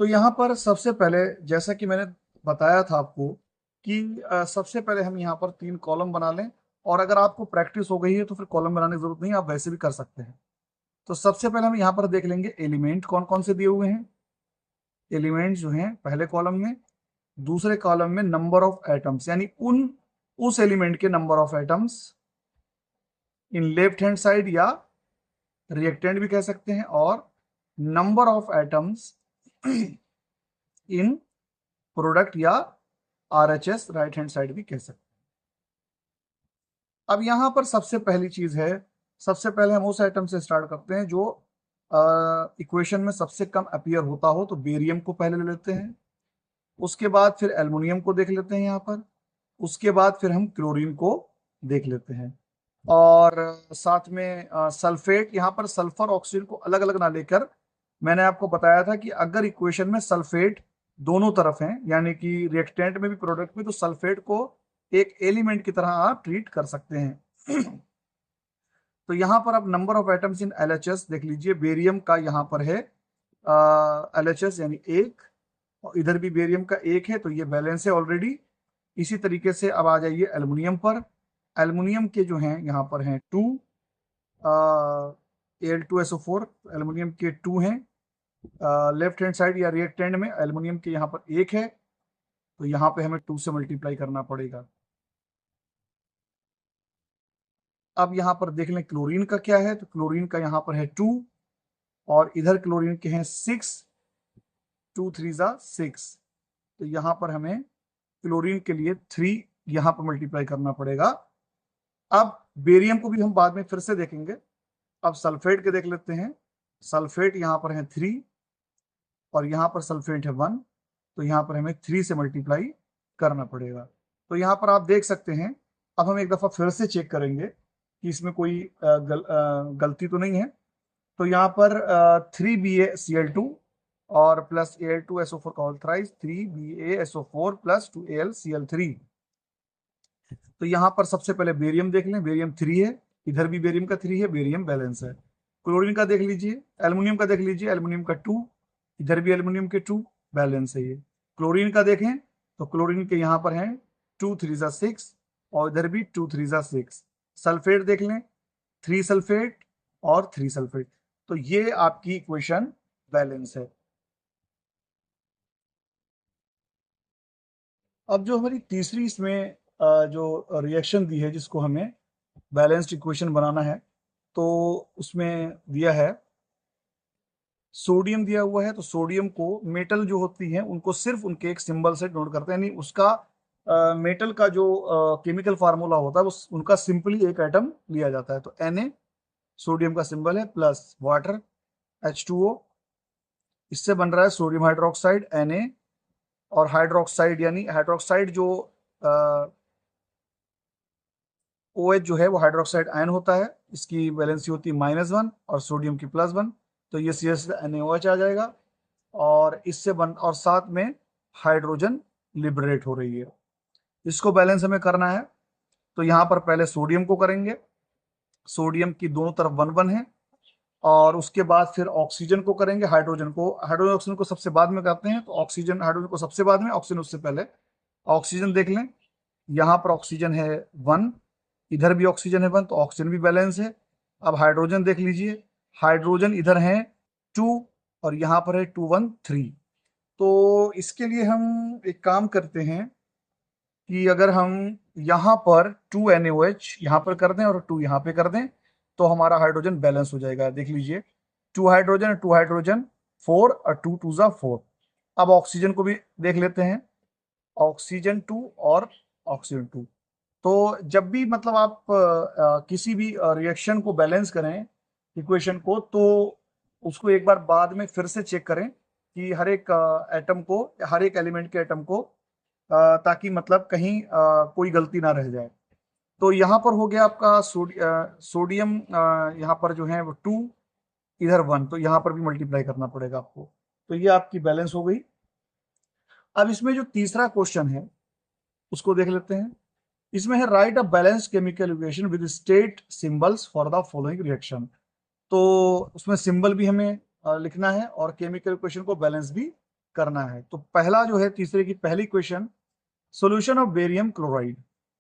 तो यहाँ पर सबसे पहले जैसा कि मैंने बताया था आपको कि सबसे पहले हम यहाँ पर 3 कॉलम बना लें, और अगर आपको प्रैक्टिस हो गई है तो फिर कॉलम बनाने की ज़रूरत नहीं है, आप वैसे भी कर सकते हैं। तो सबसे पहले हम यहाँ पर देख लेंगे एलिमेंट कौन-कौन से दिए हुए हैं। एलिमेंट जो हैं पहले कॉलम में, दूसरे कॉलम में नंबर ऑफ एटम्स यानी उस एलिमेंट के number of atoms in left hand side या रिएक्टेंट भी कह सकते हैं, और number of atoms in product या आरएचएस राइट हैंड साइड भी कह सकते हैं। अब यहां पर सबसे पहली चीज है, सबसे पहले हम उस एटम से स्टार्ट करते हैं जो इक्वेशन में सबसे कम अपीयर होता हो, तो बेरियम को पहले ले लेते हैं। उसके बाद फिर एल्युमिनियम को देख लेते हैं यहाँ पर। उसके बाद फिर हम क्लोरीन को देख लेते हैं, और साथ में सल्फेट। यहाँ पर सल्फर ऑक्सीजन को अलग अलग ना लेकर मैंने आपको बताया था कि अगर इक्वेशन में सल्फेट दोनों तरफ हैं, यानी कि रिएक्टेंट में भी प्रोडक्ट में, तो सल्फेट को एक एलिमेंट की तरह आप ट्रीट कर सकते हैं। तो यहाँ पर आप number of atoms in LHS देख लीजिए। बेरियम का यहाँ पर है एलएचएस यानी 1, और इधर भी बेरियम का 1 है, तो ये बैलेंस है ऑलरेडी। इसी तरीके से अब आ जाइए एल्युमिनियम पर। एल्युमिनियम के जो हैं यहाँ पर हैं 2, Al2SO4 एल्युमिनियम के 2 हैं। लेफ्ट हैंड साइड या रिएक्टेंट में एल्युमिनियम के यहाँ पर 1 है, तो यहाँ पे हमें 2 से मल्टीप्लाई करना पड़ेगा। अब यहाँ पर देख लें क्लोरीन का क्या है, तो क्लोरीन का यहाँ पर है 2, और इधर क्लोरीन के हैं 6, 2 3 6, तो यहाँ पर हमें क्लोरीन के लिए 3 यहाँ पर मल्टीप्लाई करना पड़ेगा। अब बेरियम को भी हम बाद में फिर से देखेंगे। अब सल्फेट के देख लेते हैं। सल्फेट यहाँ पर है 3, और यहाँ पर सल्फेट है 1, तो यहाँ पर हमें 3 से मल्टीप्लाई करना पड़ेगा। तो यहाँ पर आप देख सकते हैं। अब हम एक दफ़ा फिर से चेक करेंगे कि इसमें कोई गलती तो नहीं है। तो यहाँ पर 3BaCl2 और प्लस Al2SO4 का whole thrice 3BaSO4 plus 2AlCl3। तो यहाँ पर सबसे पहले बेरियम देख लें। बेरियम 3 है, इधर भी बेरियम का 3 है, बेरियम बैलेंस है। क्लोरीन का देख लीजिए, एल्युमिनियम का देख लीजिए, एल्युमिनियम का 2, इधर भी एल्युमिनियम के 2, बैलेंस है ये। क्लोरीन का देखें तो क्लोरीन के यहाँ पर हैं 2 3 6, और इधर भी 2 3 6। सल्फेट देख लें, 3 सल्फेट और 3 सल्फेट, तो ये आपकी इक्वेशन बैलेंस है। अब जो हमारी तीसरी इसमें जो रिएक्शन दी है जिसको हमें बैलेंस्ड इक्वेशन बनाना है, तो उसमें दिया है सोडियम दिया हुआ है। तो सोडियम को मेटल जो होती हैं उनको सिर्फ उनके एक सिंबल से नोट करते हैं, यानी उसका मेटल का जो केमिकल फार्मूला होता है वो उनका सिंपली एक एटम लिया जाता है। तो Na सोडियम का सिंबल है, प्लस वाटर H2O, इससे बन रहा है सोडियम हाइड्रोक्साइड Na, और हाइड्रोक्साइड यानी हाइड्रोक्साइड जो OH जो है वो हाइड्रोक्साइड आयन होता है, इसकी वैलेंसी होती है -1 और सोडियम की +1, तो ये CH NaOH आ जाएगा, और इससे बन और साथ में हाइड्रोजन लिबरेट हो रही है। इसको बैलेंस हमें करना है, तो यहाँ पर पहले सोडियम को करेंगे। सोडियम की दोनों तरफ 1 1 है, और उसके बाद फिर ऑक्सीजन को करेंगे। हाइड्रोजन ऑक्सीजन को सबसे बाद में करते हैं, तो ऑक्सीजन हाइड्रोजन को सबसे बाद में, ऑक्सीजन उससे पहले। ऑक्सीजन देख लें, यहाँ पर ऑक्सीजन है 1, इधर भी ऑक्सीजन है 1, तो ऑक्सीजन भी बैलेंस है। अब हाइड्रोजन देख लीजिए, हाइड्रोजन इधर है 2, और यहाँ पर है 2 1 3। तो इसके लिए हम एक काम करते हैं कि अगर हम यहाँ पर 2 NaOH यहाँ पर कर दें और 2 यहाँ पे कर दें, तो हमारा हाइड्रोजन बैलेंस हो जाएगा। देख लीजिए, 2 हाइड्रोजन 2 हाइड्रोजन 4, और 2 2 4। अब ऑक्सीजन को भी देख लेते हैं, ऑक्सीजन 2 और ऑक्सीजन 2। तो जब भी मतलब आप किसी भी रिएक्शन को बैलेंस करें, इक्वेशन को, तो उसको एक बार बाद में फिर से चेक करें कि हर एक एटम को, हर एक एलिमेंट के एटम को, ताकि मतलब कहीं कोई गलती ना रह जाए। तो यहाँ पर हो गया आपका सोडियम, यहाँ पर जो है वो 2, इधर 1, तो यहाँ पर भी मल्टीप्लाई करना पड़ेगा आपको। तो ये आपकी बैलेंस हो गई। अब इसमें जो तीसरा क्वेश्चन है उसको देख लेते हैं। इसमें है right a balanced chemical equation with state symbols for the following reaction. तो उसमें सिंबल भी हमें लिखना है और केमिकल इक्वेशन को बैलेंस भी करना है। तो पहला जो है तीसरे की पहली question, solution of barium chloride.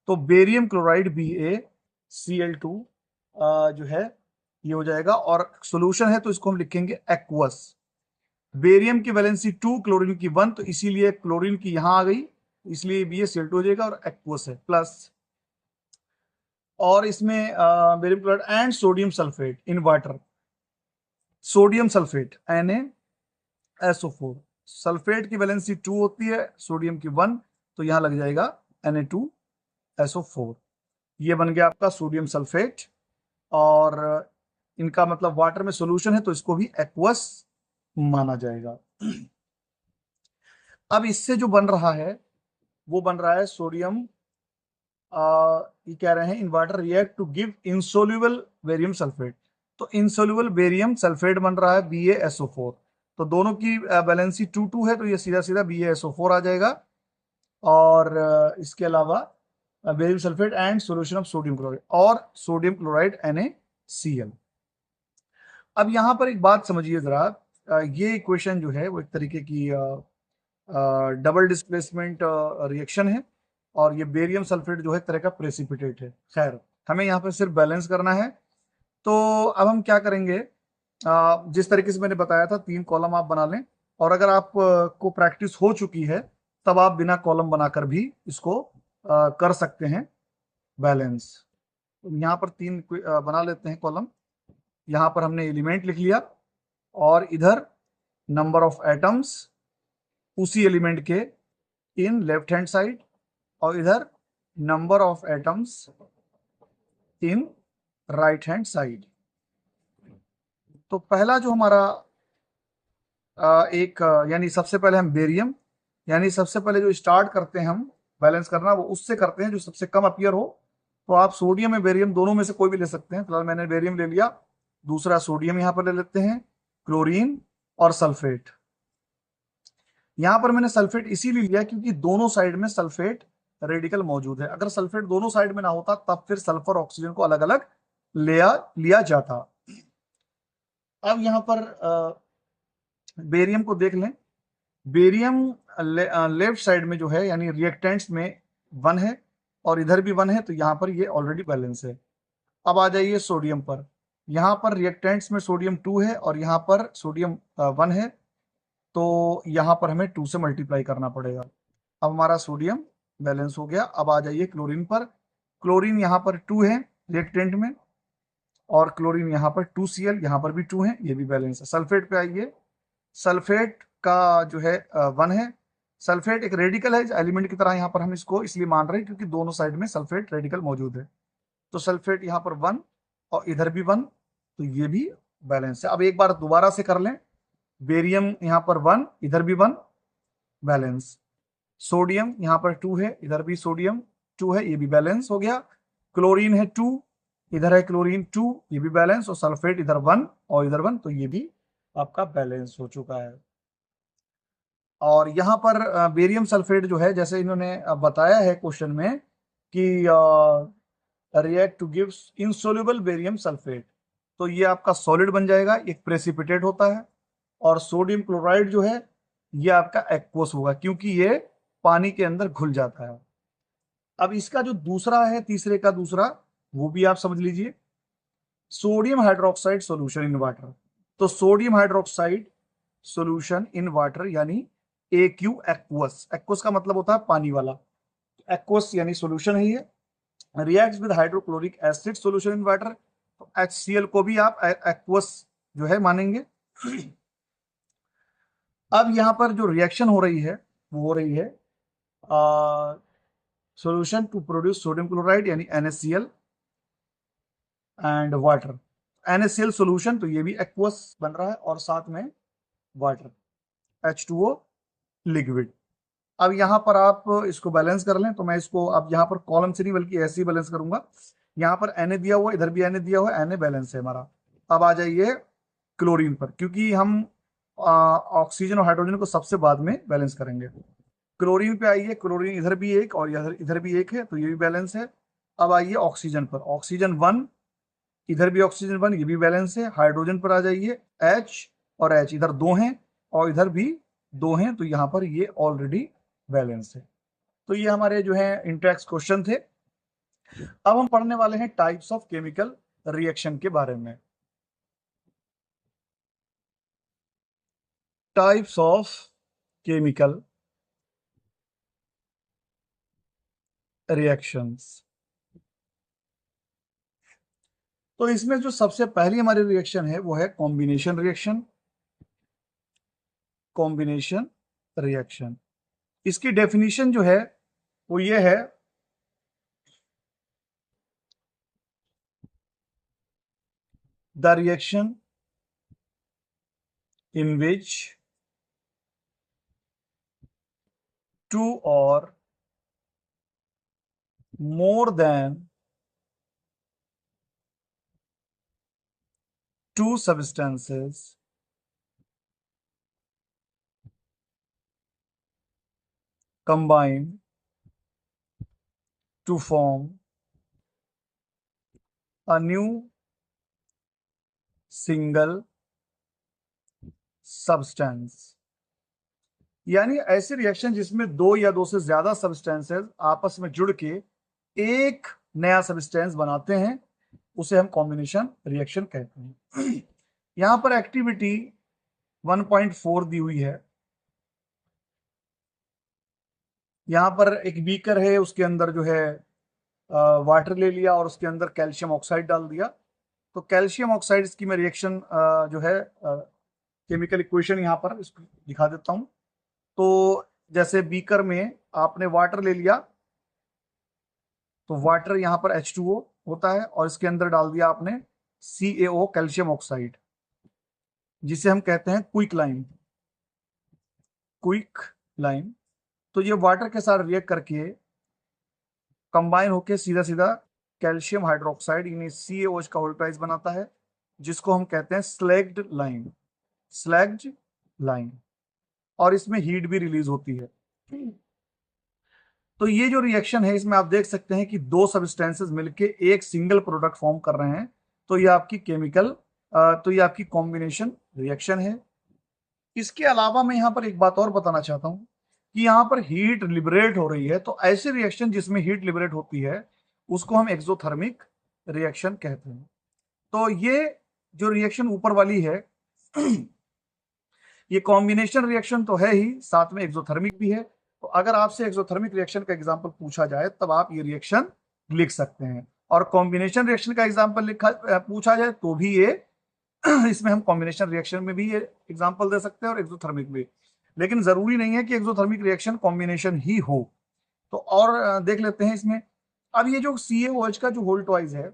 तो बेरियम क्लोराइड BaCl2 जो है ये हो जाएगा, और सॉल्यूशन है तो इसको हम लिखेंगे एक्वस। बेरियम की वैलेंसी 2, क्लोरीन की 1, तो इसीलिए क्लोरीन की यहां आ गई, इसलिए BaCl2 हो जाएगा और एक्वस है प्लस। और इसमें barium chloride and sodium sulphate in water, sodium sulphate NaSO4, sulphate की वैलेंसी 2 होती है, सोडियम की 1, तो यहां लग जाएगा Na2SO4। ये बन गया आपका सोडियम सल्फेट, और इनका मतलब वाटर में सॉल्यूशन है तो इसको भी एक्वस माना जाएगा। अब इससे जो बन रहा है वो बन रहा है सोडियम, ये कह रहे हैं in water react to give insoluble barium sulphate. तो इंसोल्यूबल बेरियम सल्फेट बन रहा है BaSO4। तो दोनों की बैलेंसी 2 है, तो ये सीधा सीधा BaSO4 आ जाएगा। और इसके अलावा barium sulphate and solution of sodium chloride, और सोडियम क्लोराइड NaCl। अब यहां पर एक बात समझिए जरा, ये इक्वेशन जो है वो एक तरीके की डबल डिस्प्लेसमेंट रिएक्शन है, और ये बेरियम सल्फेट जो है एक तरह का प्रेसिपिटेट है। खैर, हमें यहाँ पर सिर्फ बैलेंस करना है। तो अब हम क्या करेंगे, जिस तरीके से मैंने बताया था 3 कॉलम आप बना लें, और अगर आप को प्रैक्टिस हो चुकी है तब आप बिना कॉलम बनाकर भी इसको कर सकते हैं बैलेंस। तो यहाँ पर 3 बना लेते हैं कॉलम। यहाँ पर हमने एलिमेंट लिख लिया, और इधर नंबर ऑफ एटम्स उसी एलिमेंट के इन लेफ्ट हैंड साइड, और इधर number of atoms in right hand side. तो पहला जो हमारा यानी सबसे पहले हम बेरियम, यानी सबसे पहले जो स्टार्ट करते हैं हम बैलेंस करना, वो उससे करते हैं जो सबसे कम अपीयर हो। तो आप सोडियम या बेरियम दोनों में से कोई भी ले सकते हैं। फिलहाल मैंने बेरियम ले लिया, दूसरा सोडियम यहाँ पर ले लेते हैं, क्लोरीन और सल्फेट। यहाँ पर मैंने सल्फेट इसीलिए लिया क्योंकि दोनों साइड में सल्फेट रेडिकल मौजूद है। अगर सल्फेट दोनों साइड में ना होता तब फिर सल्फर ऑक्सीजन को अलग अलग लिया जाता। अब यहाँ पर बेरियम को देख लें। बेरियम लेफ्ट साइड में जो है यानी रिएक्टेंट्स में 1 है, और इधर भी 1 है, तो यहाँ पर ये ऑलरेडी बैलेंस है। अब आ जाइए सोडियम पर। यहाँ पर रिएक्टेंट्स में सोडियम 2 है और यहाँ पर सोडियम 1 है, तो यहाँ पर हमें 2 से मल्टीप्लाई करना पड़ेगा। अब हमारा सोडियम बैलेंस हो गया। अब आ जाइए क्लोरीन पर। क्लोरीन यहाँ पर 2 है रिएक्टेंट में, और क्लोरीन यहाँ पर 2Cl, यहाँ पर भी 2 है, ये भी बैलेंस है। सल्फेट पे आइए। सल्फेट का जो है 1 है। सल्फेट एक रेडिकल है एलिमेंट की तरह, यहाँ पर हम इसको इसलिए मान रहे हैं क्योंकि दोनों साइड में सल्फेट रेडिकल मौजूद है। तो सल्फेट यहाँ पर 1 और इधर भी 1, तो ये भी बैलेंस है। अब एक बार दोबारा से कर लें। बेरियम यहाँ पर 1, इधर भी 1, बैलेंस। सोडियम यहाँ पर 2 है, इधर भी सोडियम 2 है, ये भी बैलेंस हो गया। क्लोरीन है 2, इधर है क्लोरीन 2, ये भी बैलेंस। और सल्फेट इधर 1 और इधर 1, तो ये भी आपका बैलेंस हो चुका है। और यहाँ पर बेरियम सल्फेट जो है, जैसे इन्होंने बताया है क्वेश्चन में कि react to give insoluble barium sulphate, तो ये आपका सॉलिड बन जाएगा, एक प्रेसिपिटेट होता है। और सोडियम क्लोराइड जो है ये आपका एक्वस होगा क्योंकि ये पानी के अंदर घुल जाता है। अब इसका जो दूसरा है, तीसरे का दूसरा, वो भी आप समझ लीजिए। Sodium hydroxide solution in water. तो sodium hydroxide solution in water यानी AQ एक्वस। एक्वस का मतलब होता है पानी वाला, एक्वस यानी सॉल्यूशन है ये। Reacts with hydrochloric acid solution in water, तो HCl को भी आप एक्वस जो है मानेंगे। अब यहाँ पर जो रिएक्शन हो रही है वो हो रही है solution to produce sodium chloride यानी NaCl and water. NaCl solution, तो ये भी एक्वस बन रहा है, और साथ में वाटर H2O लिक्विड। अब यहाँ पर आप इसको बैलेंस कर लें। तो मैं इसको अब यहाँ पर कॉलम से नहीं बल्कि ऐसे ही बैलेंस करूंगा। यहाँ पर Na दिया हुआ, इधर भी Na दिया हुआ, Na बैलेंस है हमारा। अब आ जाइए क्लोरीन पर, क्योंकि हम ऑक्सीजन और हाइड्रोजन को सबसे बाद में बैलेंस करेंगे। क्लोरीन पे आइए। क्लोरीन इधर भी एक और इधर भी एक है, तो ये भी बैलेंस है। अब आइए ऑक्सीजन पर। ऑक्सीजन 1, इधर भी ऑक्सीजन 1, ये भी बैलेंस है। हाइड्रोजन पर आ जाइए। H और H, इधर 2 हैं और इधर भी 2 हैं, तो यहाँ पर ये ऑलरेडी बैलेंस है। तो ये हमारे जो है इंट्रोडक्स क्वेश्चन थे। अब हम पढ़ने वाले हैं टाइप्स ऑफ केमिकल रिएक्शन के बारे में। Types of chemical reactions. तो इसमें जो सबसे पहली हमारी रिएक्शन है वो है कॉम्बिनेशन रिएक्शन। कॉम्बिनेशन रिएक्शन, इसकी डेफिनेशन जो है वो ये है, the reaction in which two or more than two substances combine to form a new single substance। यानी ऐसी रिएक्शन जिसमें दो या दो से ज्यादा सब्सटेंसेस आपस में जुड़ के एक नया सब्सटेंस बनाते हैं, उसे हम कॉम्बिनेशन रिएक्शन कहते हैं। यहां पर एक्टिविटी 1.4 दी हुई है। यहां पर एक बीकर है, उसके अंदर जो है वाटर ले लिया और उसके अंदर कैल्शियम ऑक्साइड डाल दिया। तो कैल्शियम ऑक्साइड की मैं रिएक्शन जो है केमिकल इक्वेशन यहां पर इसको दिखा देता हूं। तो जैसे बीकर में आपने वाटर ले लिया, तो वाटर यहां पर H2O होता है और इसके अंदर डाल दिया आपने CaO कैल्शियम ऑक्साइड, जिसे हम कहते हैं क्विक लाइम। Quick lime. तो ये वाटर के साथ रिएक्ट करके कंबाइन होके सीधा सीधा कैल्शियम हाइड्रोक्साइड यानी CaOH का होल्टाइज बनाता है, जिसको हम कहते हैं स्लैग्ड लाइम। Slagged lime. और इसमें हीट भी रिलीज होती है। तो ये जो रिएक्शन है, इसमें आप देख सकते हैं कि दो सब्सटेंसेस मिलके एक सिंगल प्रोडक्ट फॉर्म कर रहे हैं। तो ये आपकी तो ये आपकी कॉम्बिनेशन रिएक्शन है। इसके अलावा मैं यहाँ पर एक बात और बताना चाहता हूँ कि यहाँ पर हीट लिबरेट हो रही है। तो ऐसी रिएक्शन जिसमें हीट लिबरेट होती है उसको हम एक्सोथर्मिक रिएक्शन कहते हैं। तो ये जो रिएक्शन ऊपर वाली है ये कॉम्बिनेशन रिएक्शन तो है ही, साथ में एक्सोथर्मिक भी है। तो अगर आपसे एक्सोथर्मिक रिएक्शन का एग्जांपल पूछा जाए तब आप ये रिएक्शन लिख सकते हैं, और कॉम्बिनेशन रिएक्शन का एग्जांपल पूछा जाए तो भी ये इसमें हम कॉम्बिनेशन रिएक्शन में भी ये एग्जांपल दे सकते हैं और एक्सोथर्मिक भी। लेकिन जरूरी नहीं है कि एक्सोथर्मिक रिएक्शन कॉम्बिनेशन ही हो। तो और देख लेते हैं इसमें। अब ये जो CaOH का जो होल्टवाइज है,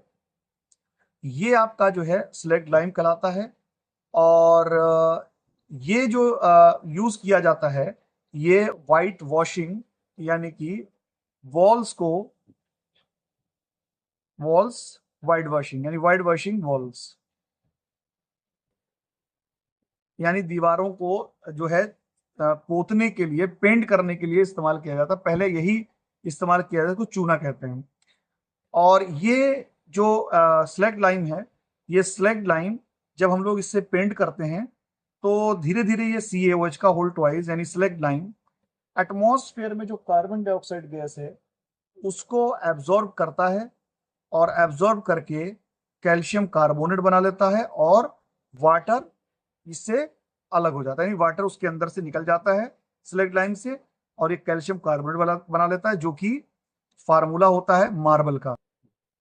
ये आपका जो है स्लैग्ड लाइम कहलाता है। और ये जो यूज किया जाता है, ये वाइट वॉशिंग यानी कि वॉल्स वाइट वॉशिंग यानी वाइट वॉशिंग वॉल्स यानी दीवारों को जो है पोतने के लिए, पेंट करने के लिए इस्तेमाल किया जाता है। पहले यही इस्तेमाल किया जाता है, कुछ चूना कहते हैं। और ये जो स्लैग लाइम है, ये स्लैग लाइम जब हम लोग इससे पेंट करते हैं तो धीरे धीरे ये CaOH का होल ट्वाइस यानी स्लैग लाइम एटमॉस्फेयर में जो कार्बन डाइऑक्साइड गैस है उसको एब्जॉर्ब करता है, और एब्जॉर्ब करके कैल्शियम कार्बोनेट बना लेता है और वाटर इससे अलग हो जाता है। यानी वाटर उसके अंदर से निकल जाता है स्लैग लाइम से, और एक कैल्शियम कार्बोनेट बना लेता है, जो कि फार्मूला होता है मार्बल का।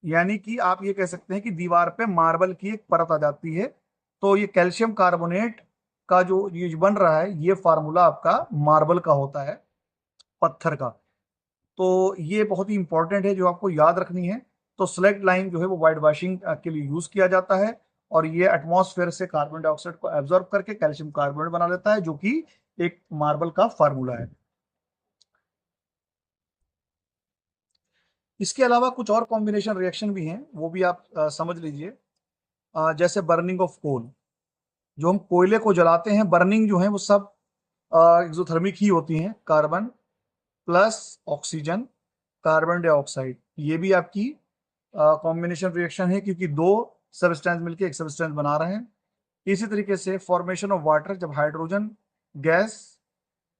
यानी कि आप ये कह सकते हैं कि दीवार पे मार्बल की एक परत आ जाती है। तो ये कैल्शियम कार्बोनेट का जो ये बन रहा है, ये फार्मूला आपका मार्बल का होता है, पत्थर का। तो ये बहुत ही इंपॉर्टेंट है जो आपको याद रखनी है। तो स्लैग लाइम जो है वो वाइट वॉशिंग के लिए यूज किया जाता है, और ये एटमॉस्फेयर से कार्बन डाइऑक्साइड को एब्जॉर्ब करके कैल्शियम कार्बोनेट बना लेता है, जो कि एक मार्बल का फार्मूला है। इसके अलावा कुछ और कॉम्बिनेशन रिएक्शन भी हैं, वो भी आप समझ लीजिए। जैसे बर्निंग ऑफ कोल, जो हम कोयले को जलाते हैं, बर्निंग जो है वो सब एक्सोथर्मिक ही होती हैं। Carbon plus oxygen carbon dioxide, ये भी आपकी कॉम्बिनेशन रिएक्शन है, क्योंकि दो सबस्टेंस मिलकर एक सबस्टेंस बना रहे हैं। इसी तरीके से फॉर्मेशन ऑफ वाटर, जब हाइड्रोजन गैस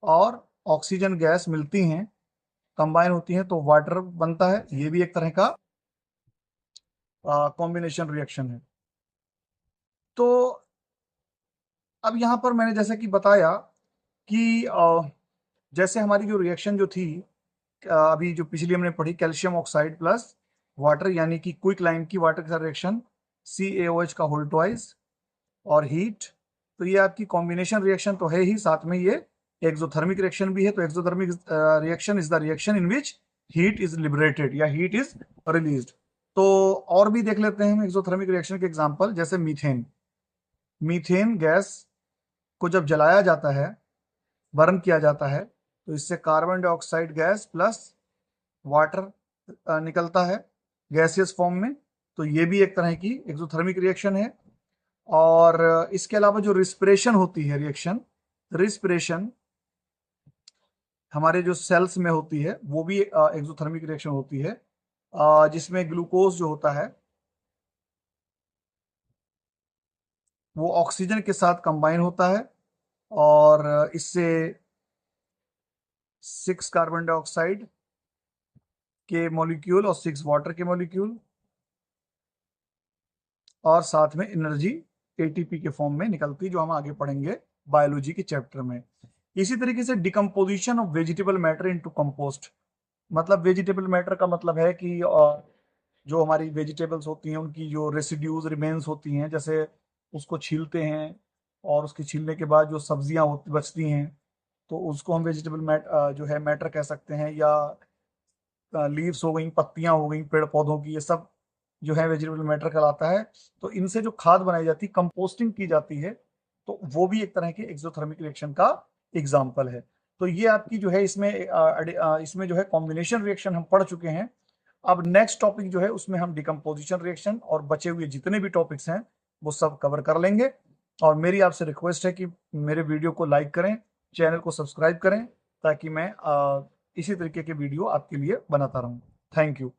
और ऑक्सीजन गैस मिलती हैं, कंबाइन होती हैं तो वाटर बनता है। ये भी एक तरह का कॉम्बिनेशन रिएक्शन है। तो अब यहाँ पर मैंने जैसे कि बताया कि जैसे हमारी जो रिएक्शन जो थी अभी जो पिछली हमने पढ़ी, कैल्शियम ऑक्साइड प्लस वाटर यानी कि क्विक लाइम की वाटर के साथ रिएक्शन CaOH का होल ट्वाइस और हीट। तो ये आपकी कॉम्बिनेशन रिएक्शन तो है ही, साथ में ये एक्सोथर्मिक रिएक्शन भी है। तो exothermic reaction is the reaction in which heat is liberated या हीट इज रिलीज्ड। तो और भी देख लेते हैं हम एक्सोथर्मिक रिएक्शन के एग्जांपल, जैसे मीथेन। मीथेन गैस को जब जलाया जाता है, बर्न किया जाता है, तो इससे carbon dioxide gas plus water निकलता है गैसियस फॉर्म में। तो ये भी एक तरह की एक्सोथर्मिक रिएक्शन है। और इसके अलावा जो रिस्पिरेशन होती है रिएक्शन, रिस्पिरेशन हमारे जो सेल्स में होती है वो भी एक्सोथर्मिक रिएक्शन होती है, जिसमें ग्लूकोज जो होता है वो ऑक्सीजन के साथ कंबाइन होता है और इससे 6 कार्बन डाइऑक्साइड के मॉलिक्यूल और 6 वाटर के मॉलिक्यूल और साथ में एनर्जी ATP के फॉर्म में निकलती है, जो हम आगे पढ़ेंगे बायोलॉजी के चैप्टर में। इसी तरीके से decomposition of vegetable matter into compost. मतलब वेजिटेबल मैटर का मतलब है कि जो हमारी वेजिटेबल्स होती हैं उनकी जो रेसिड्यूज रिमेन्स होती हैं, जैसे उसको छीलते हैं और उसके छीलने के बाद जो सब्जियां बचती हैं, तो उसको हम वेजिटेबल जो है मैटर कह सकते हैं। या लीव्स हो गई, पत्तियां हो गई पेड़ पौधों की, ये सब जो है वेजिटेबल मैटर कहलाता है। तो इनसे जो खाद बनाई जाती है, कंपोस्टिंग की जाती है, तो वो भी एक तरह के एक्सोथर्मिक रिएक्शन का एग्जाम्पल है। तो ये आपकी जो है इसमें जो है कॉम्बिनेशन रिएक्शन हम पढ़ चुके हैं। अब नेक्स्ट टॉपिक जो है उसमें हम डिकम्पोजिशन रिएक्शन और बचे हुए जितने भी टॉपिक्स हैं वो सब कवर कर लेंगे। और मेरी आपसे रिक्वेस्ट है कि मेरे वीडियो को लाइक करें, चैनल को सब्सक्राइब करें, ताकि मैं इसी तरीके के वीडियो आपके लिए बनाता रहूं। Thank you.